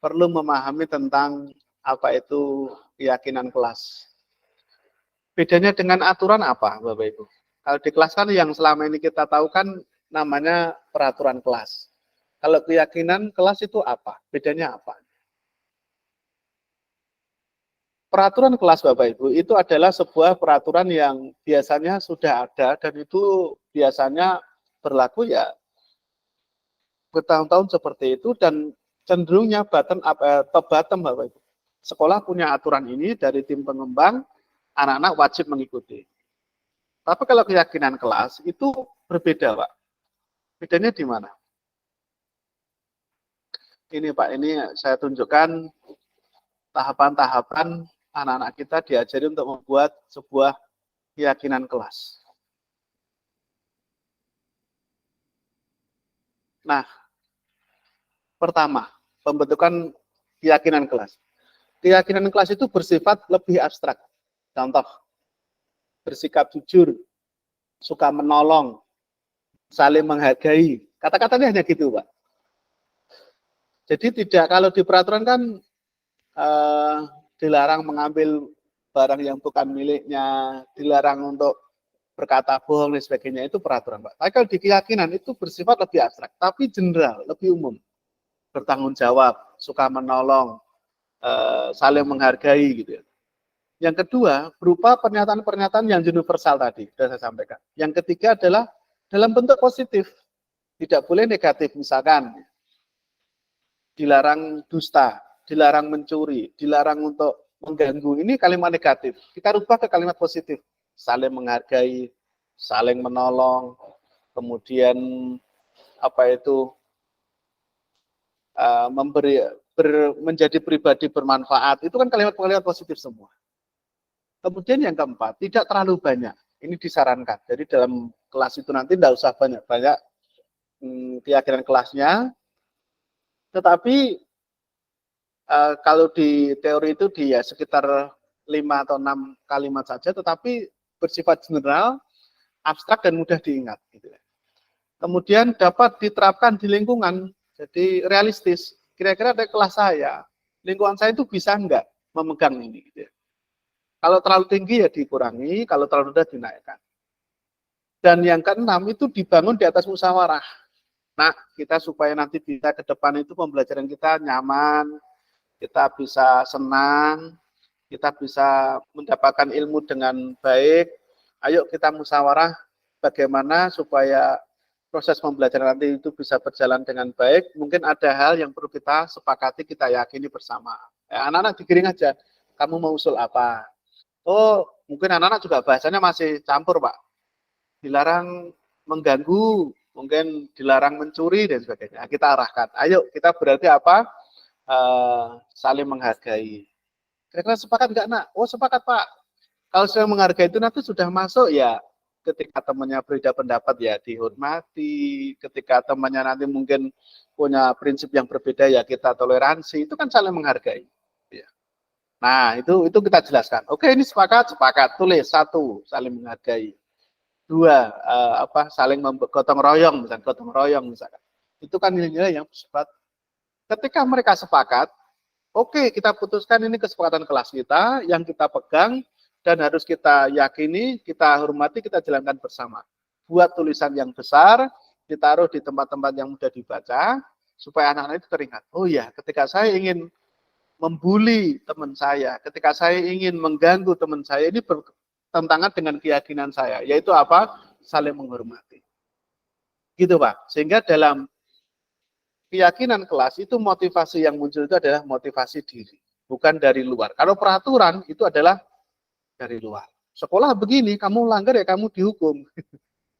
perlu memahami tentang apa itu keyakinan kelas. Bedanya dengan aturan apa Bapak Ibu? Kalau di kelas kan yang selama ini kita tahu kan namanya peraturan kelas. Kalau keyakinan kelas itu apa? Bedanya apa? Peraturan kelas Bapak Ibu itu adalah sebuah peraturan yang biasanya sudah ada dan itu biasanya berlaku ya bertahun-tahun seperti itu dan cenderungnya bottom up, top bottom Bapak Ibu. Sekolah punya aturan ini dari tim pengembang, anak-anak wajib mengikuti. Tapi kalau keyakinan kelas itu berbeda Pak. Bedanya di mana? Ini Pak, ini saya tunjukkan tahapan-tahapan anak-anak kita diajari untuk membuat sebuah keyakinan kelas. Nah, pertama, pembentukan keyakinan kelas. Keyakinan kelas itu bersifat lebih abstrak. Contoh, bersikap jujur, suka menolong, saling menghargai. Kata-katanya hanya gitu, Pak. Jadi tidak, kalau di peraturan kan dilarang mengambil barang yang bukan miliknya, dilarang untuk berkata bohong dan sebagainya, itu peraturan, Pak. Tapi kalau di keyakinan itu bersifat lebih abstrak, tapi general, lebih umum. Bertanggung jawab, suka menolong, saling menghargai gitu ya. Yang kedua, berupa pernyataan-pernyataan yang universal tadi, sudah saya sampaikan. Yang ketiga adalah dalam bentuk positif, tidak boleh negatif, misalkan dilarang dusta, dilarang mencuri, dilarang untuk mengganggu. Ini kalimat negatif. Kita rubah ke kalimat positif. Saling menghargai, saling menolong, kemudian menjadi pribadi bermanfaat. Itu kan kalimat-kalimat positif semua. Kemudian yang keempat, tidak terlalu banyak. Ini disarankan. Jadi dalam kelas itu nanti tidak usah banyak-banyak keyakinan kelasnya. Tetapi kalau di teori itu dia sekitar 5 atau 6 kalimat saja, tetapi bersifat general, abstrak dan mudah diingat. Gitu. Kemudian dapat diterapkan di lingkungan, jadi realistis. Kira-kira dari kelas saya, lingkungan saya itu bisa enggak memegang ini. Gitu. Kalau terlalu tinggi ya dikurangi, kalau terlalu rendah dinaikkan. Dan yang keenam itu dibangun di atas musyawarah. Nah, kita supaya nanti bisa ke depan itu pembelajaran kita nyaman, kita bisa senang, kita bisa mendapatkan ilmu dengan baik. Ayo kita musyawarah bagaimana supaya proses pembelajaran nanti itu bisa berjalan dengan baik. Mungkin ada hal yang perlu kita sepakati, kita yakini bersama. Anak-anak digiring aja, kamu mau usul apa? Oh, mungkin anak-anak juga bahasanya masih campur, Pak. Dilarang mengganggu, mungkin dilarang mencuri dan sebagainya. Kita arahkan. Ayo, kita berarti apa? Saling menghargai. Kira-kira sepakat nggak, Nak? Oh, sepakat, Pak. Kalau saling menghargai itu nanti sudah masuk ya. Ketika temannya berbeda pendapat ya dihormati. Ketika temannya nanti mungkin punya prinsip yang berbeda ya kita toleransi. Itu kan saling menghargai. Ya. Nah, itu kita jelaskan. Oke, ini sepakat, tulis. 1, saling menghargai. 2, saling gotong royong misalkan. Itu kan nilai-nilai yang bersifat. Ketika mereka sepakat, oke, kita putuskan ini kesepakatan kelas kita yang kita pegang dan harus kita yakini, kita hormati, kita jalankan bersama. Buat tulisan yang besar, ditaruh di tempat-tempat yang mudah dibaca, supaya anak-anak itu teringat. Oh ya, ketika saya ingin membuli teman saya, ketika saya ingin mengganggu teman saya, ini bertentangan dengan keyakinan saya, yaitu apa? Saling menghormati. Gitu, Pak. Sehingga dalam keyakinan kelas itu motivasi yang muncul itu adalah motivasi diri, bukan dari luar. Kalau peraturan itu adalah dari luar. Sekolah begini, kamu langgar ya kamu dihukum.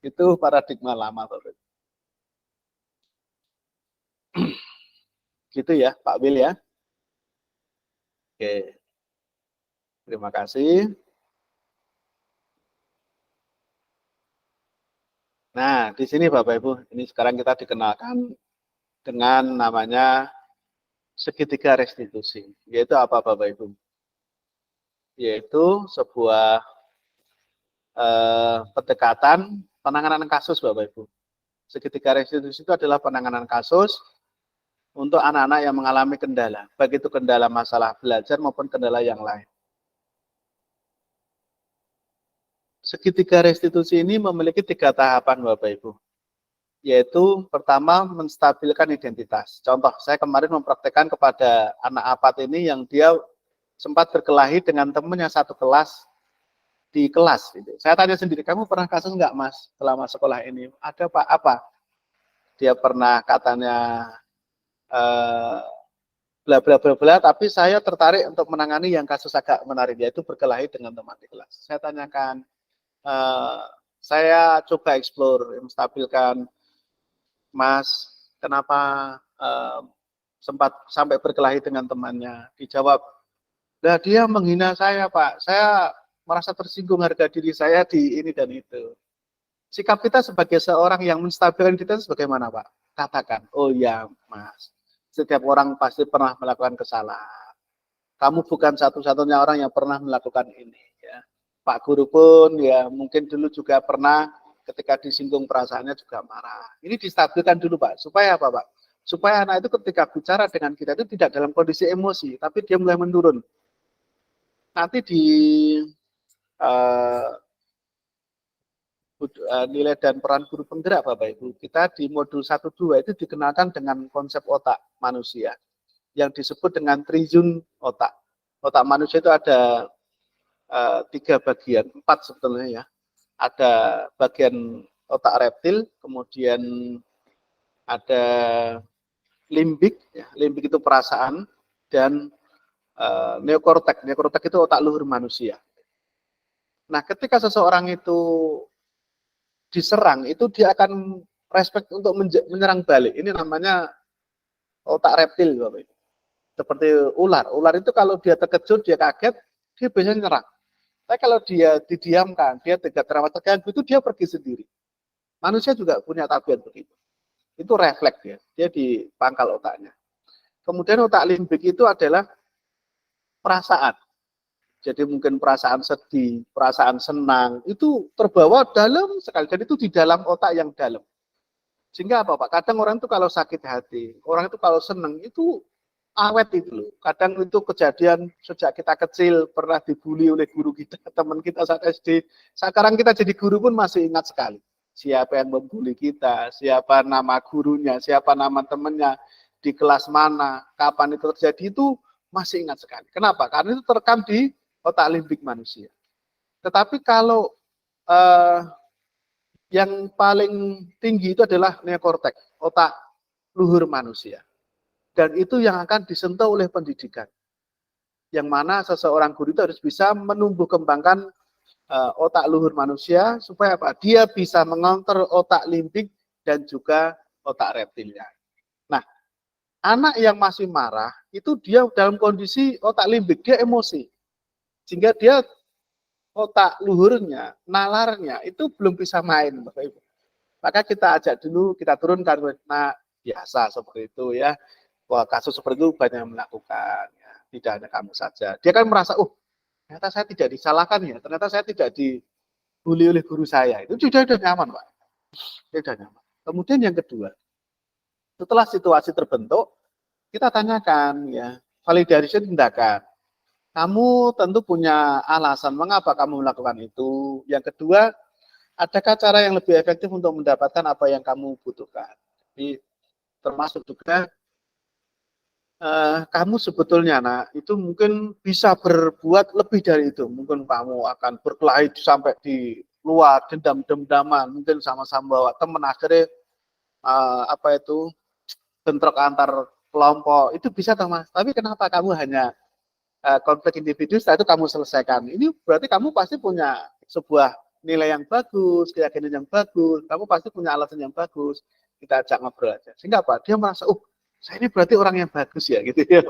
Itu paradigma lama, Bapak. Gitu ya, Pak Wil ya. Oke. Terima kasih. Nah, di sini Bapak Ibu, ini sekarang kita dikenalkan dengan namanya segitiga restitusi. Yaitu apa Bapak Ibu? Yaitu sebuah pendekatan penanganan kasus Bapak Ibu. Segitiga restitusi itu adalah penanganan kasus untuk anak-anak yang mengalami kendala, baik itu kendala masalah belajar maupun kendala yang lain. Segitiga restitusi ini memiliki 3 tahapan Bapak Ibu. Yaitu pertama menstabilkan identitas. Contoh, saya kemarin mempraktekkan kepada anak APAT ini yang dia sempat berkelahi dengan temannya satu kelas di kelas. Gitu. Saya tanya sendiri, kamu pernah kasus nggak Mas selama sekolah ini? Ada Pak, apa? Dia pernah katanya bla bla bla bla, tapi saya tertarik untuk menangani yang kasus agak menarik, yaitu berkelahi dengan teman di kelas. Saya tanyakan, saya coba explore, menstabilkan, Mas, kenapa sempat sampai berkelahi dengan temannya? Dijawab, nah dia menghina saya Pak, saya merasa tersinggung harga diri saya di ini dan itu. Sikap kita sebagai seorang yang menstabilkan kita bagaimana Pak? Katakan, oh ya Mas, setiap orang pasti pernah melakukan kesalahan. Kamu bukan satu-satunya orang yang pernah melakukan ini. Ya. Pak guru pun ya mungkin dulu juga pernah ketika disinggung perasaannya juga marah. Ini distabilkan dulu Pak, supaya apa Pak? Supaya anak itu ketika bicara dengan kita itu tidak dalam kondisi emosi, tapi dia mulai menurun. Nanti di nilai dan peran guru penggerak Bapak Ibu, kita di modul 1-2 itu dikenalkan dengan konsep otak manusia yang disebut dengan trijun otak. Otak manusia itu ada 3 bagian, 4 sebetulnya ya. Ada bagian otak reptil, kemudian ada limbik, ya. Limbik itu perasaan, dan neokortek. Neokortek itu otak luhur manusia. Nah, ketika seseorang itu diserang, itu dia akan respect untuk menyerang balik. Ini namanya otak reptil, Bapak. Seperti ular. Ular itu kalau dia terkejut, dia kaget, dia biasanya nyerang. Tapi kalau dia didiamkan, dia tidak terawat terganggu, itu dia pergi sendiri. Manusia juga punya tabiat begitu. Itu refleks ya, dia di pangkal otaknya. Kemudian otak limbik itu adalah perasaan. Jadi mungkin perasaan sedih, perasaan senang, itu terbawa dalam sekali. Dan itu di dalam otak yang dalam. Sehingga apa Pak? Kadang orang itu kalau sakit hati, orang itu kalau senang, itu awet itu loh. Kadang itu kejadian sejak kita kecil, pernah dibully oleh guru kita, teman kita saat SD. Sekarang kita jadi guru pun masih ingat sekali. Siapa yang membuli kita, siapa nama gurunya, siapa nama temannya, di kelas mana, kapan itu terjadi, itu masih ingat sekali. Kenapa? Karena itu terekam di otak limbik manusia. Tetapi kalau yang paling tinggi itu adalah neokorteks, otak luhur manusia. Dan itu yang akan disentuh oleh pendidikan. Yang mana seseorang guru itu harus bisa menumbuh kembangkan otak luhur manusia supaya apa? Dia bisa mengontrol otak limbik dan juga otak reptilnya. Nah, anak yang masih marah itu dia dalam kondisi otak limbik, dia emosi. Sehingga dia otak luhurnya, nalarnya itu belum bisa main, Bapak Ibu. Maka kita ajak dulu, kita turunkan, nah biasa seperti itu ya. Wah, kasus seperti itu banyak yang melakukan, ya. Tidak hanya kamu saja. Dia kan merasa, ternyata saya tidak disalahkan ya, ternyata saya tidak dibully oleh guru saya. Itu sudah nyaman, Pak. Sudah nyaman. Kemudian yang kedua, setelah situasi terbentuk, kita tanyakan ya, validasi tindakan. Kamu tentu punya alasan mengapa kamu melakukan itu. Yang kedua, adakah cara yang lebih efektif untuk mendapatkan apa yang kamu butuhkan? Jadi, termasuk juga kamu sebetulnya, itu mungkin bisa berbuat lebih dari itu. Mungkin kamu akan berkelahi sampai di luar, dendam-dendaman, mungkin sama-sama bawa teman, akhirnya bentrok antar kelompok. Itu bisa, Mas. Tapi kenapa kamu hanya konflik individu, setelah itu kamu selesaikan? Ini berarti kamu pasti punya sebuah nilai yang bagus, keyakinan yang bagus, kamu pasti punya alasan yang bagus. Kita ajak ngobrol aja. Sehingga apa? Dia merasa, saya ini berarti orang yang bagus ya, gitu ya.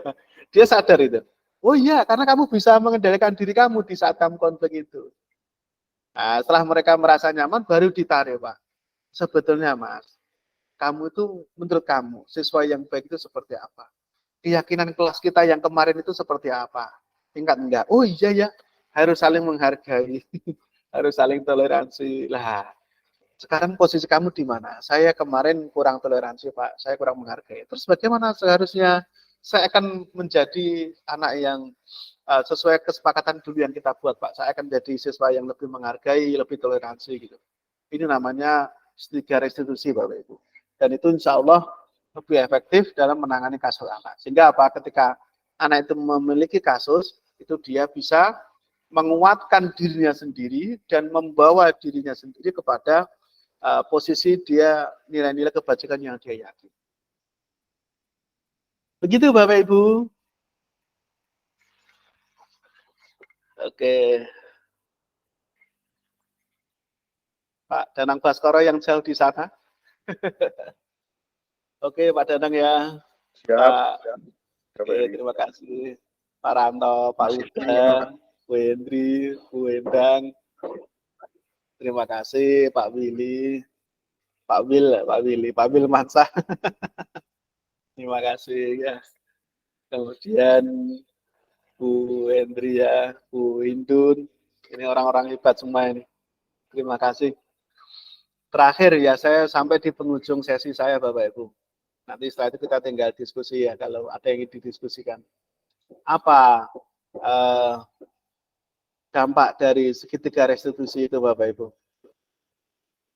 Dia sadar itu. Oh iya, karena kamu bisa mengendalikan diri kamu di saat kamu konflik itu. Nah, setelah mereka merasa nyaman, baru ditarik, Pak. Sebetulnya, Mas, kamu itu, menurut kamu, siswa yang baik itu seperti apa? Keyakinan kelas kita yang kemarin itu seperti apa? Enggak. Oh iya ya, harus saling menghargai, harus saling toleransi. Lah, sekarang posisi kamu di mana? Saya kemarin kurang toleransi, Pak. Saya kurang menghargai. Terus bagaimana seharusnya saya akan menjadi anak yang sesuai kesepakatan dulu yang kita buat, Pak. Saya akan menjadi siswa yang lebih menghargai, lebih toleransi gitu. Ini namanya tiga restitusi, Bapak Ibu. Dan itu insya Allah lebih efektif dalam menangani kasus anak. Sehingga apa? Ketika anak itu memiliki kasus, itu dia bisa menguatkan dirinya sendiri dan membawa dirinya sendiri kepada posisi dia nilai-nilai kebajikan yang dia yakin. Begitu Bapak Ibu. Oke. Pak Danang Baskoro yang jauh di sana. Oke Pak Danang ya. Siap. Oke, terima kasih. Pak Ranto, Pak Uda, Bu Hendri, Bu Endang. Terima kasih Pak Willy, Pak Will Mansa. Terima kasih ya. Kemudian Bu Hendria, Bu Indun. Ini orang-orang hebat semua ini. Terima kasih. Terakhir ya, saya sampai di penghujung sesi saya Bapak Ibu. Nanti setelah itu kita tinggal diskusi ya, kalau ada yang ingin didiskusikan. Apa dampak dari segitiga restitusi itu Bapak Ibu?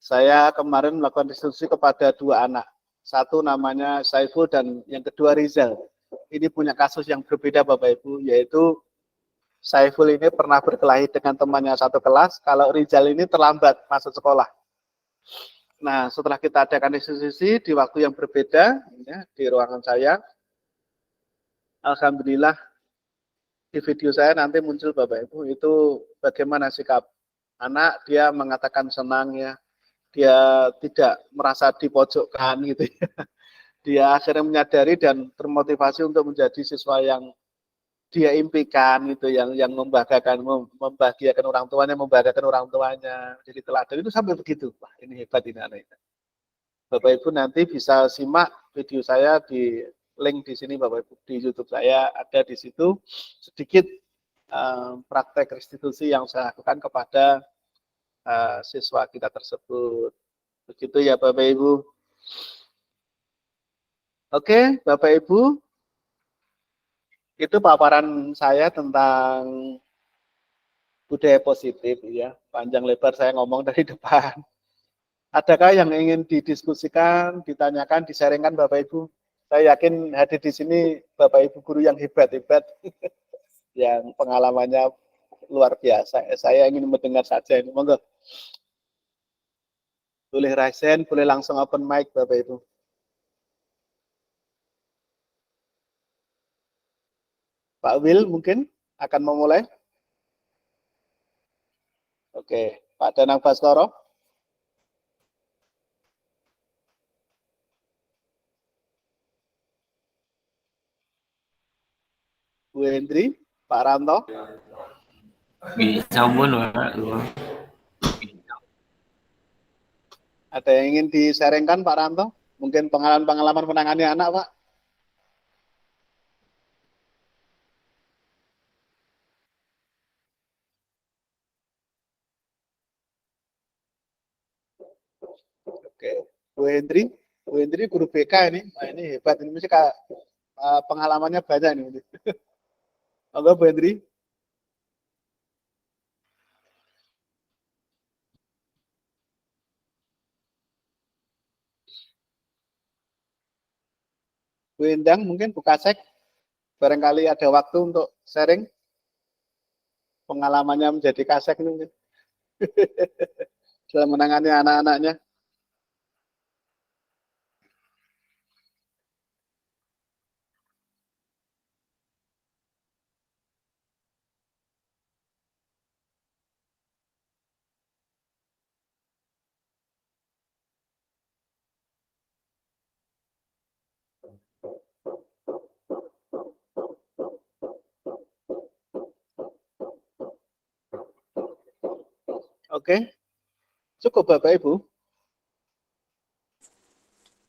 Saya kemarin melakukan restitusi kepada dua anak. Satu namanya Saiful dan yang kedua Rizal. Ini punya kasus yang berbeda Bapak Ibu, yaitu Saiful ini pernah berkelahi dengan temannya satu kelas, kalau Rizal ini terlambat masuk sekolah. Nah, setelah kita adakan restitusi di waktu yang berbeda, ya, di ruangan saya, alhamdulillah di video saya nanti muncul Bapak Ibu, itu bagaimana sikap anak, dia mengatakan senang ya, dia tidak merasa dipojokkan gitu ya. Dia akhirnya menyadari dan termotivasi untuk menjadi siswa yang dia impikan gitu, yang membahagiakan orang tuanya, membahagiakan orang tuanya. Jadi teladan itu sampai begitu. Wah, ini hebat ini anak itu. Bapak Ibu nanti bisa simak video saya di link di sini Bapak Ibu, di YouTube saya ada di situ sedikit praktek restitusi yang saya lakukan kepada siswa kita tersebut. Begitu ya Bapak Ibu. Oke, Bapak Ibu. Itu paparan saya tentang budaya positif ya. Panjang lebar saya ngomong dari depan. Adakah yang ingin didiskusikan, ditanyakan, disaringkan Bapak Ibu? Saya yakin hadir di sini Bapak Ibu guru yang hebat-hebat, yang pengalamannya luar biasa. Saya ingin mendengar saja ini. Monggo. Boleh raise hand, boleh langsung open mic Bapak Ibu. Pak Will mungkin akan memulai. Oke, Pak Danang Baskoro. Bu Hendri, Pak Ranto. Bisa pun, Pak. Ada yang ingin di-sharingkan Pak Ranto? Mungkin pengalaman-pengalaman menangani anak, Pak? Oke, Bu Hendri guru BK ini. Nah, ini hebat, ini mesti pengalamannya banyak ini. Monggo Bu Hendri. Bu Endang mungkin Bu Kasek, barangkali ada waktu untuk sharing pengalamannya menjadi Kasek ini mungkin. Dalam menangani anak-anaknya. Oke, cukup Bapak Ibu.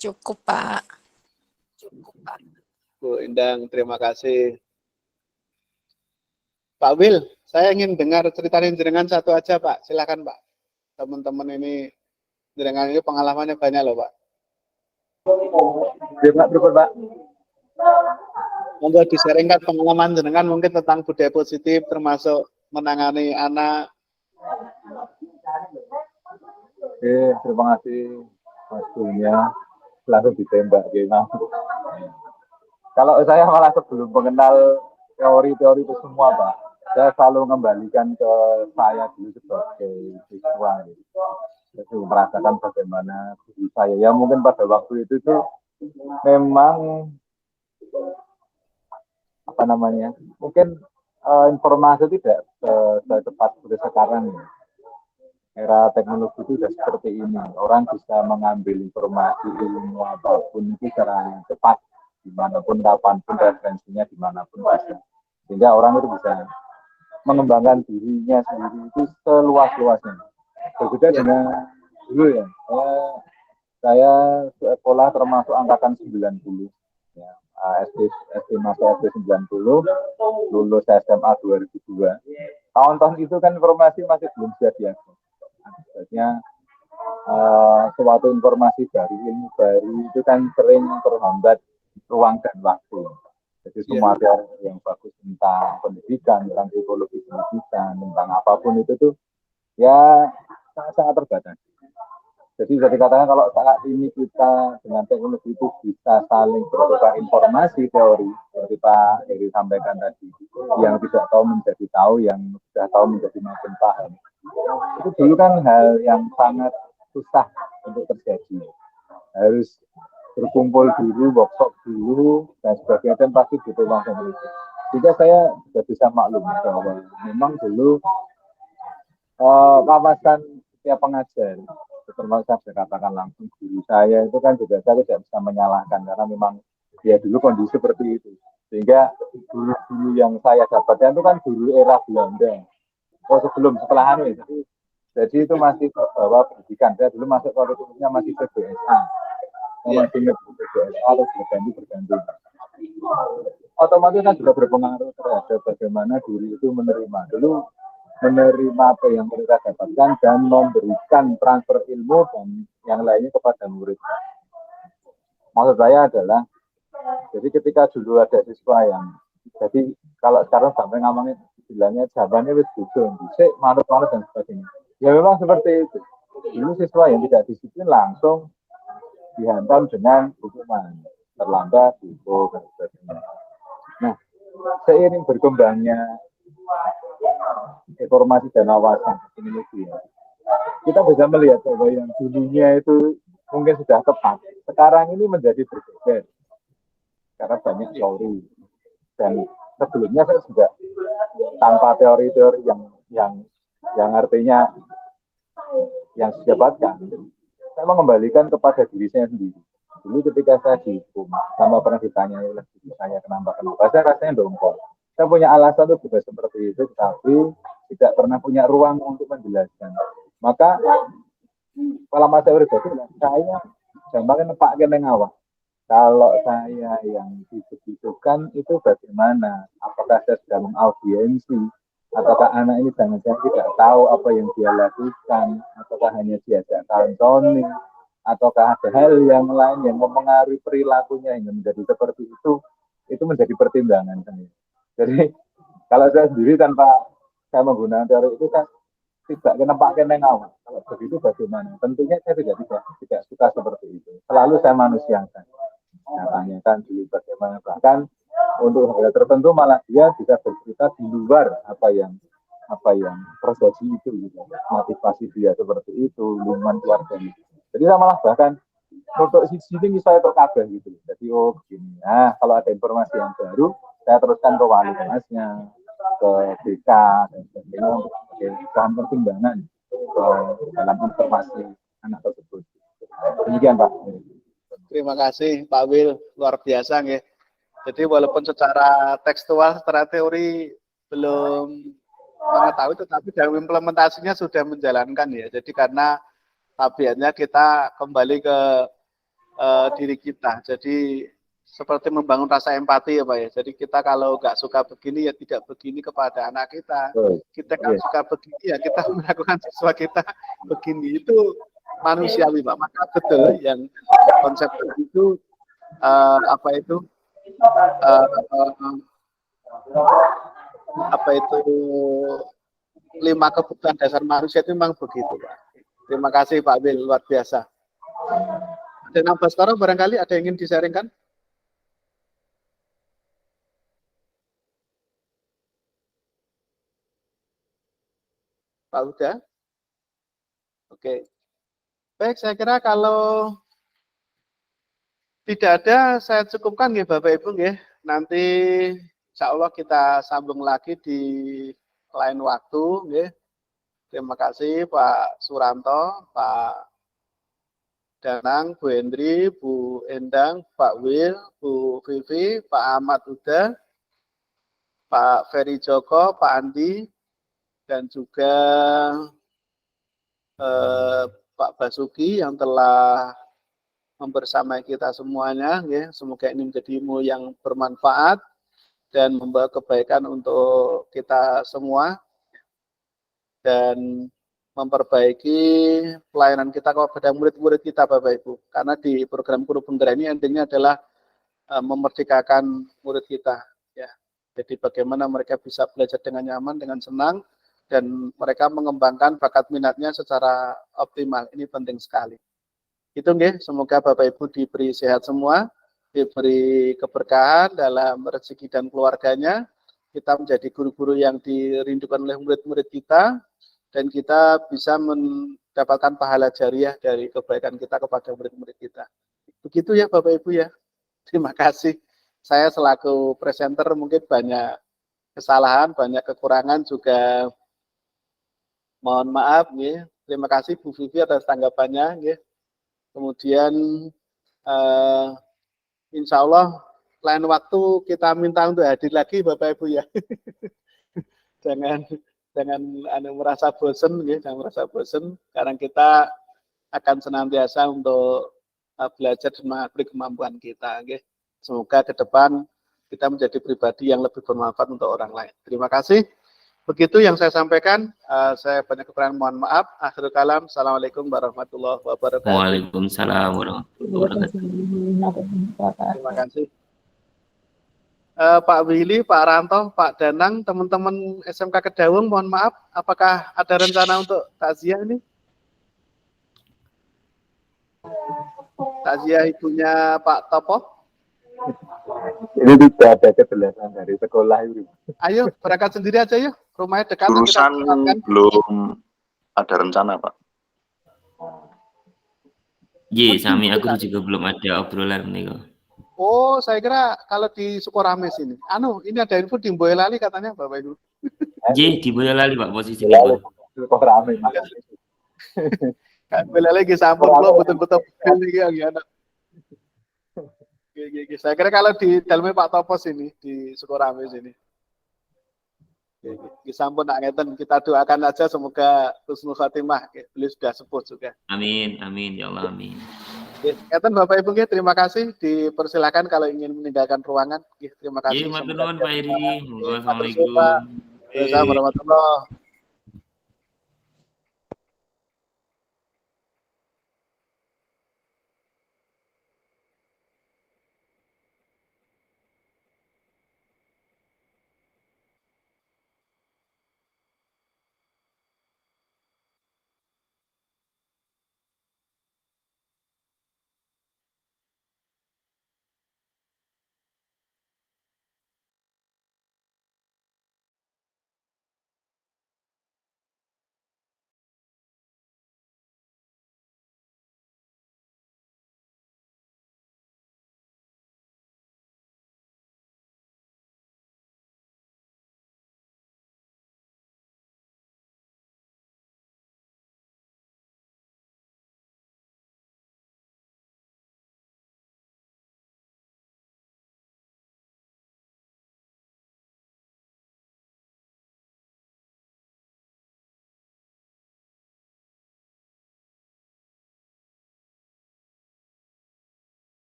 Cukup Pak. Bu Endang, terima kasih. Pak Will, saya ingin dengar cerita jenengan satu aja Pak. Silakan Pak. Teman-teman ini jenengan ini pengalamannya banyak loh Pak. Ya, Pak, berikut Pak. Monggo di-sharingkan pengalaman jenengan mungkin tentang budaya positif termasuk menangani anak. Oke, terima kasih Mas Dunia. Langsung ditembak gimana. Kalau saya malah sebelum mengenal teori-teori itu semua Pak, saya selalu mengembalikan ke saya dulu sebagai siswa. Jadi merasakan bagaimana diri saya. Ya mungkin pada waktu itu tuh memang apa namanya? Mungkin informasi tidak secepat seperti sekarang. Era teknologi itu sudah seperti ini. Orang bisa mengambil informasi ilmu apapun itu secara cepat, dimanapun, kapanpun, referensinya dimanapun bisa. Sehingga orang itu bisa mengembangkan dirinya sendiri itu seluas-luasnya. Berbeda dengan dulu ya, saya sekolah termasuk angkatan 90. Ya, SD masuk SD 90, lulus SMA 2002. Tahun-tahun itu kan informasi masih belum bisa diakses. Artinya suatu informasi baru, ilmu baru itu kan sering terhambat ruang dan waktu. Jadi semua yang bagus tentang pendidikan, tentang psikologi pendidikan, tentang apapun itu tuh ya sangat terbatas. Jadi bisa dikatakan kalau saat ini kita dengan teknologi itu bisa saling bertukar informasi teori, seperti Pak Heri sampaikan tadi, yang tidak tahu menjadi tahu, yang sudah tahu menjadi makin paham. Itu dulu kan hal yang sangat susah untuk terjadi. Harus berkumpul dulu, workshop dulu, dan sebagainya, dan pasti butuh langsung itu. Jika saya sudah bisa maklum bahwa memang dulu wawasan setiap pengajar, termasuk saya katakan langsung guru saya itu kan juga saya tidak bisa menyalahkan karena memang ya dulu kondisi seperti itu. Sehingga guru-guru yang saya dapatkan itu kan guru era Belanda. Setelah itu. Jadi itu masih bawa pendidikan. Saya dulu masuk kurikulumnya masih PBSA. Masih PBSA terus berganti. Otomatis kan juga berpengaruh terhadap bagaimana guru itu menerima. Dulu menerima apa yang mereka dapatkan dan memberikan transfer ilmu dan yang lainnya kepada murid. Maksud saya adalah, jadi ketika dulu ada siswa yang, jadi kalau sekarang sampai ngomongin bilangnya jawabannya wis butuh, bisik, manut-manut dan sebagainya. Ya memang seperti itu. Dulu siswa yang tidak disiplin langsung dihantam dengan hukuman. terlambat, dihukum, dan sebagainya. Nah, seiring berkembangnya informasi dan wawasan teknologi, kita bisa melihat bahwa yang dulunya itu mungkin sudah tepat, sekarang ini menjadi berbeda karena banyak teori. Dan sebelumnya saya juga tanpa teori-teori yang artinya yang saya dapatkan, saya mengembalikan kepada diri saya sendiri. Dulu ketika saya dihukum, sama pernah ditanya oleh diri saya kenapa, saya rasanya dongkol. Saya punya alasan itu juga seperti itu, tapi tidak pernah punya ruang untuk menjelaskan. Maka kalau Mas Teori saya gampangnya Pak Keneng awak. Kalau saya yang dibegitukan itu bagaimana? Apakah saya sudah mengaudiensi? Ataukah anak ini jangan-jangan tidak tahu apa yang dia lakukan? Ataukah hanya diajak tontoning? Ataukah ada hal yang lain yang mempengaruhi perilakunya hingga menjadi seperti itu menjadi pertimbangan saya. Jadi kalau saya sendiri tanpa saya menggunakan teori itu kan tidak kena Pak Keneng awal. Kalau begitu bagaimana? Tentunya saya tidak suka seperti itu. Selalu saya manusiakan. Saya tanyakan dulu bagaimana, bahkan untuk hal tertentu malah dia bisa bercerita di luar apa yang prosesi itu, gitu. Motivasi dia seperti itu, lingkungan keluarganya. Jadi saya malah bahkan untuk sini saya terkabeh gitu. Jadi begini. Nah, kalau ada informasi yang baru, saya teruskan ke wali kelasnya, ke BK dan sebagainya untuk bahan pertimbangan dalam informasi anak tersebut. Demikian Pak. Terima kasih Pak Wil, luar biasa nggih. Jadi walaupun secara tekstual, secara teori belum mengetahui, tetapi dalam implementasinya sudah menjalankan ya. Jadi karena tabiatnya kita kembali ke diri kita. Jadi seperti membangun rasa empati ya Pak ya. Jadi kita kalau nggak suka begini ya tidak begini kepada anak kita. Kita kan suka begini ya kita melakukan siswa kita begini. Itu manusiawi Pak. Maka betul yang konsep itu lima kebutuhan dasar manusia itu memang begitu Pak. Terima kasih Pak Wil, luar biasa. Dan Baskoro barangkali ada yang ingin disaringkan? Pak Huda? Oke. Baik, saya kira kalau tidak ada, saya cukupkan ya Bapak Ibu ya. Nanti insya Allah kita sambung lagi di lain waktu ya. Terima kasih Pak Suranto, Pak Danang, Bu Hendri, Bu Endang, Pak Wil, Bu Vivi, Pak Ahmad Huda, Pak Ferry Joko, Pak Andi, dan juga Pak Basuki yang telah membersamai kita semuanya. Ya. Semoga ini menjadi ilmu yang bermanfaat dan membawa kebaikan untuk kita semua dan memperbaiki pelayanan kita kepada murid-murid kita Bapak Ibu. Karena di program Guru Penggerak ini intinya adalah memerdekakan murid kita. Ya. Jadi bagaimana mereka bisa belajar dengan nyaman, dengan senang, dan mereka mengembangkan bakat minatnya secara optimal. Ini penting sekali. Itu nggih, semoga Bapak Ibu diberi sehat semua, diberi keberkahan dalam rezeki dan keluarganya. Kita menjadi guru-guru yang dirindukan oleh murid-murid kita, dan kita bisa mendapatkan pahala jariah dari kebaikan kita kepada murid-murid kita. Begitu ya Bapak Ibu ya. Terima kasih. Saya selaku presenter mungkin banyak kesalahan, banyak kekurangan juga. Mohon maaf, ya. Terima kasih Bu Vivi atas tanggapannya. Ya. Kemudian, insya Allah lain waktu kita minta untuk hadir lagi, Bapak Ibu ya. jangan merasa bosen, ya. Jangan merasa bosen. Karena kita akan senantiasa untuk belajar dan mengupgrade kemampuan kita. Ya. Semoga ke depan kita menjadi pribadi yang lebih bermanfaat untuk orang lain. Terima kasih. Begitu yang saya sampaikan, saya banyak kekurangan, mohon maaf. Akhirul kalam, assalamualaikum warahmatullahi wabarakatuh. Waalaikumsalam warahmatullahi wabarakatuh. Terima kasih. Pak Willy, Pak Ranto, Pak Danang, teman-teman SMK Kedawung, mohon maaf, apakah ada rencana untuk takziah ini? Takziah ibunya Pak Topo? Ini tidak ada kejelasan dari sekolah itu. Ayo berangkat sendiri aja yuk. Rumahnya dekat. nanti kita Jurusan berangkat. belum ada rencana, Pak. Ye, sami aku juga belum ada obrolan nih kok. Oh, saya kira kalau di Sukorame sini. Ini ada info di Boyolali katanya Bapak Ibu. Ye, di Boyolali Pak posisi Lalu Pak. kok rame Mas. Boyolali lagi sampun lo betul-betul ini anak. Saya kira kalau di dalamnya Pak Topos ini di Sukorame sini. Sampun nak ngeten, kita doakan aja semoga husnul khotimah. Beliau sudah sepuh juga. Amin, amin ya Allah, amin. Ngeten Bapak Ibu, terima kasih. Dipersilakan kalau ingin meninggalkan ruangan. Terima kasih. Ye, matur nuwun Pak Heri. Assalamualaikum. Waalaikumsalam warahmatullahi wabarakatuh.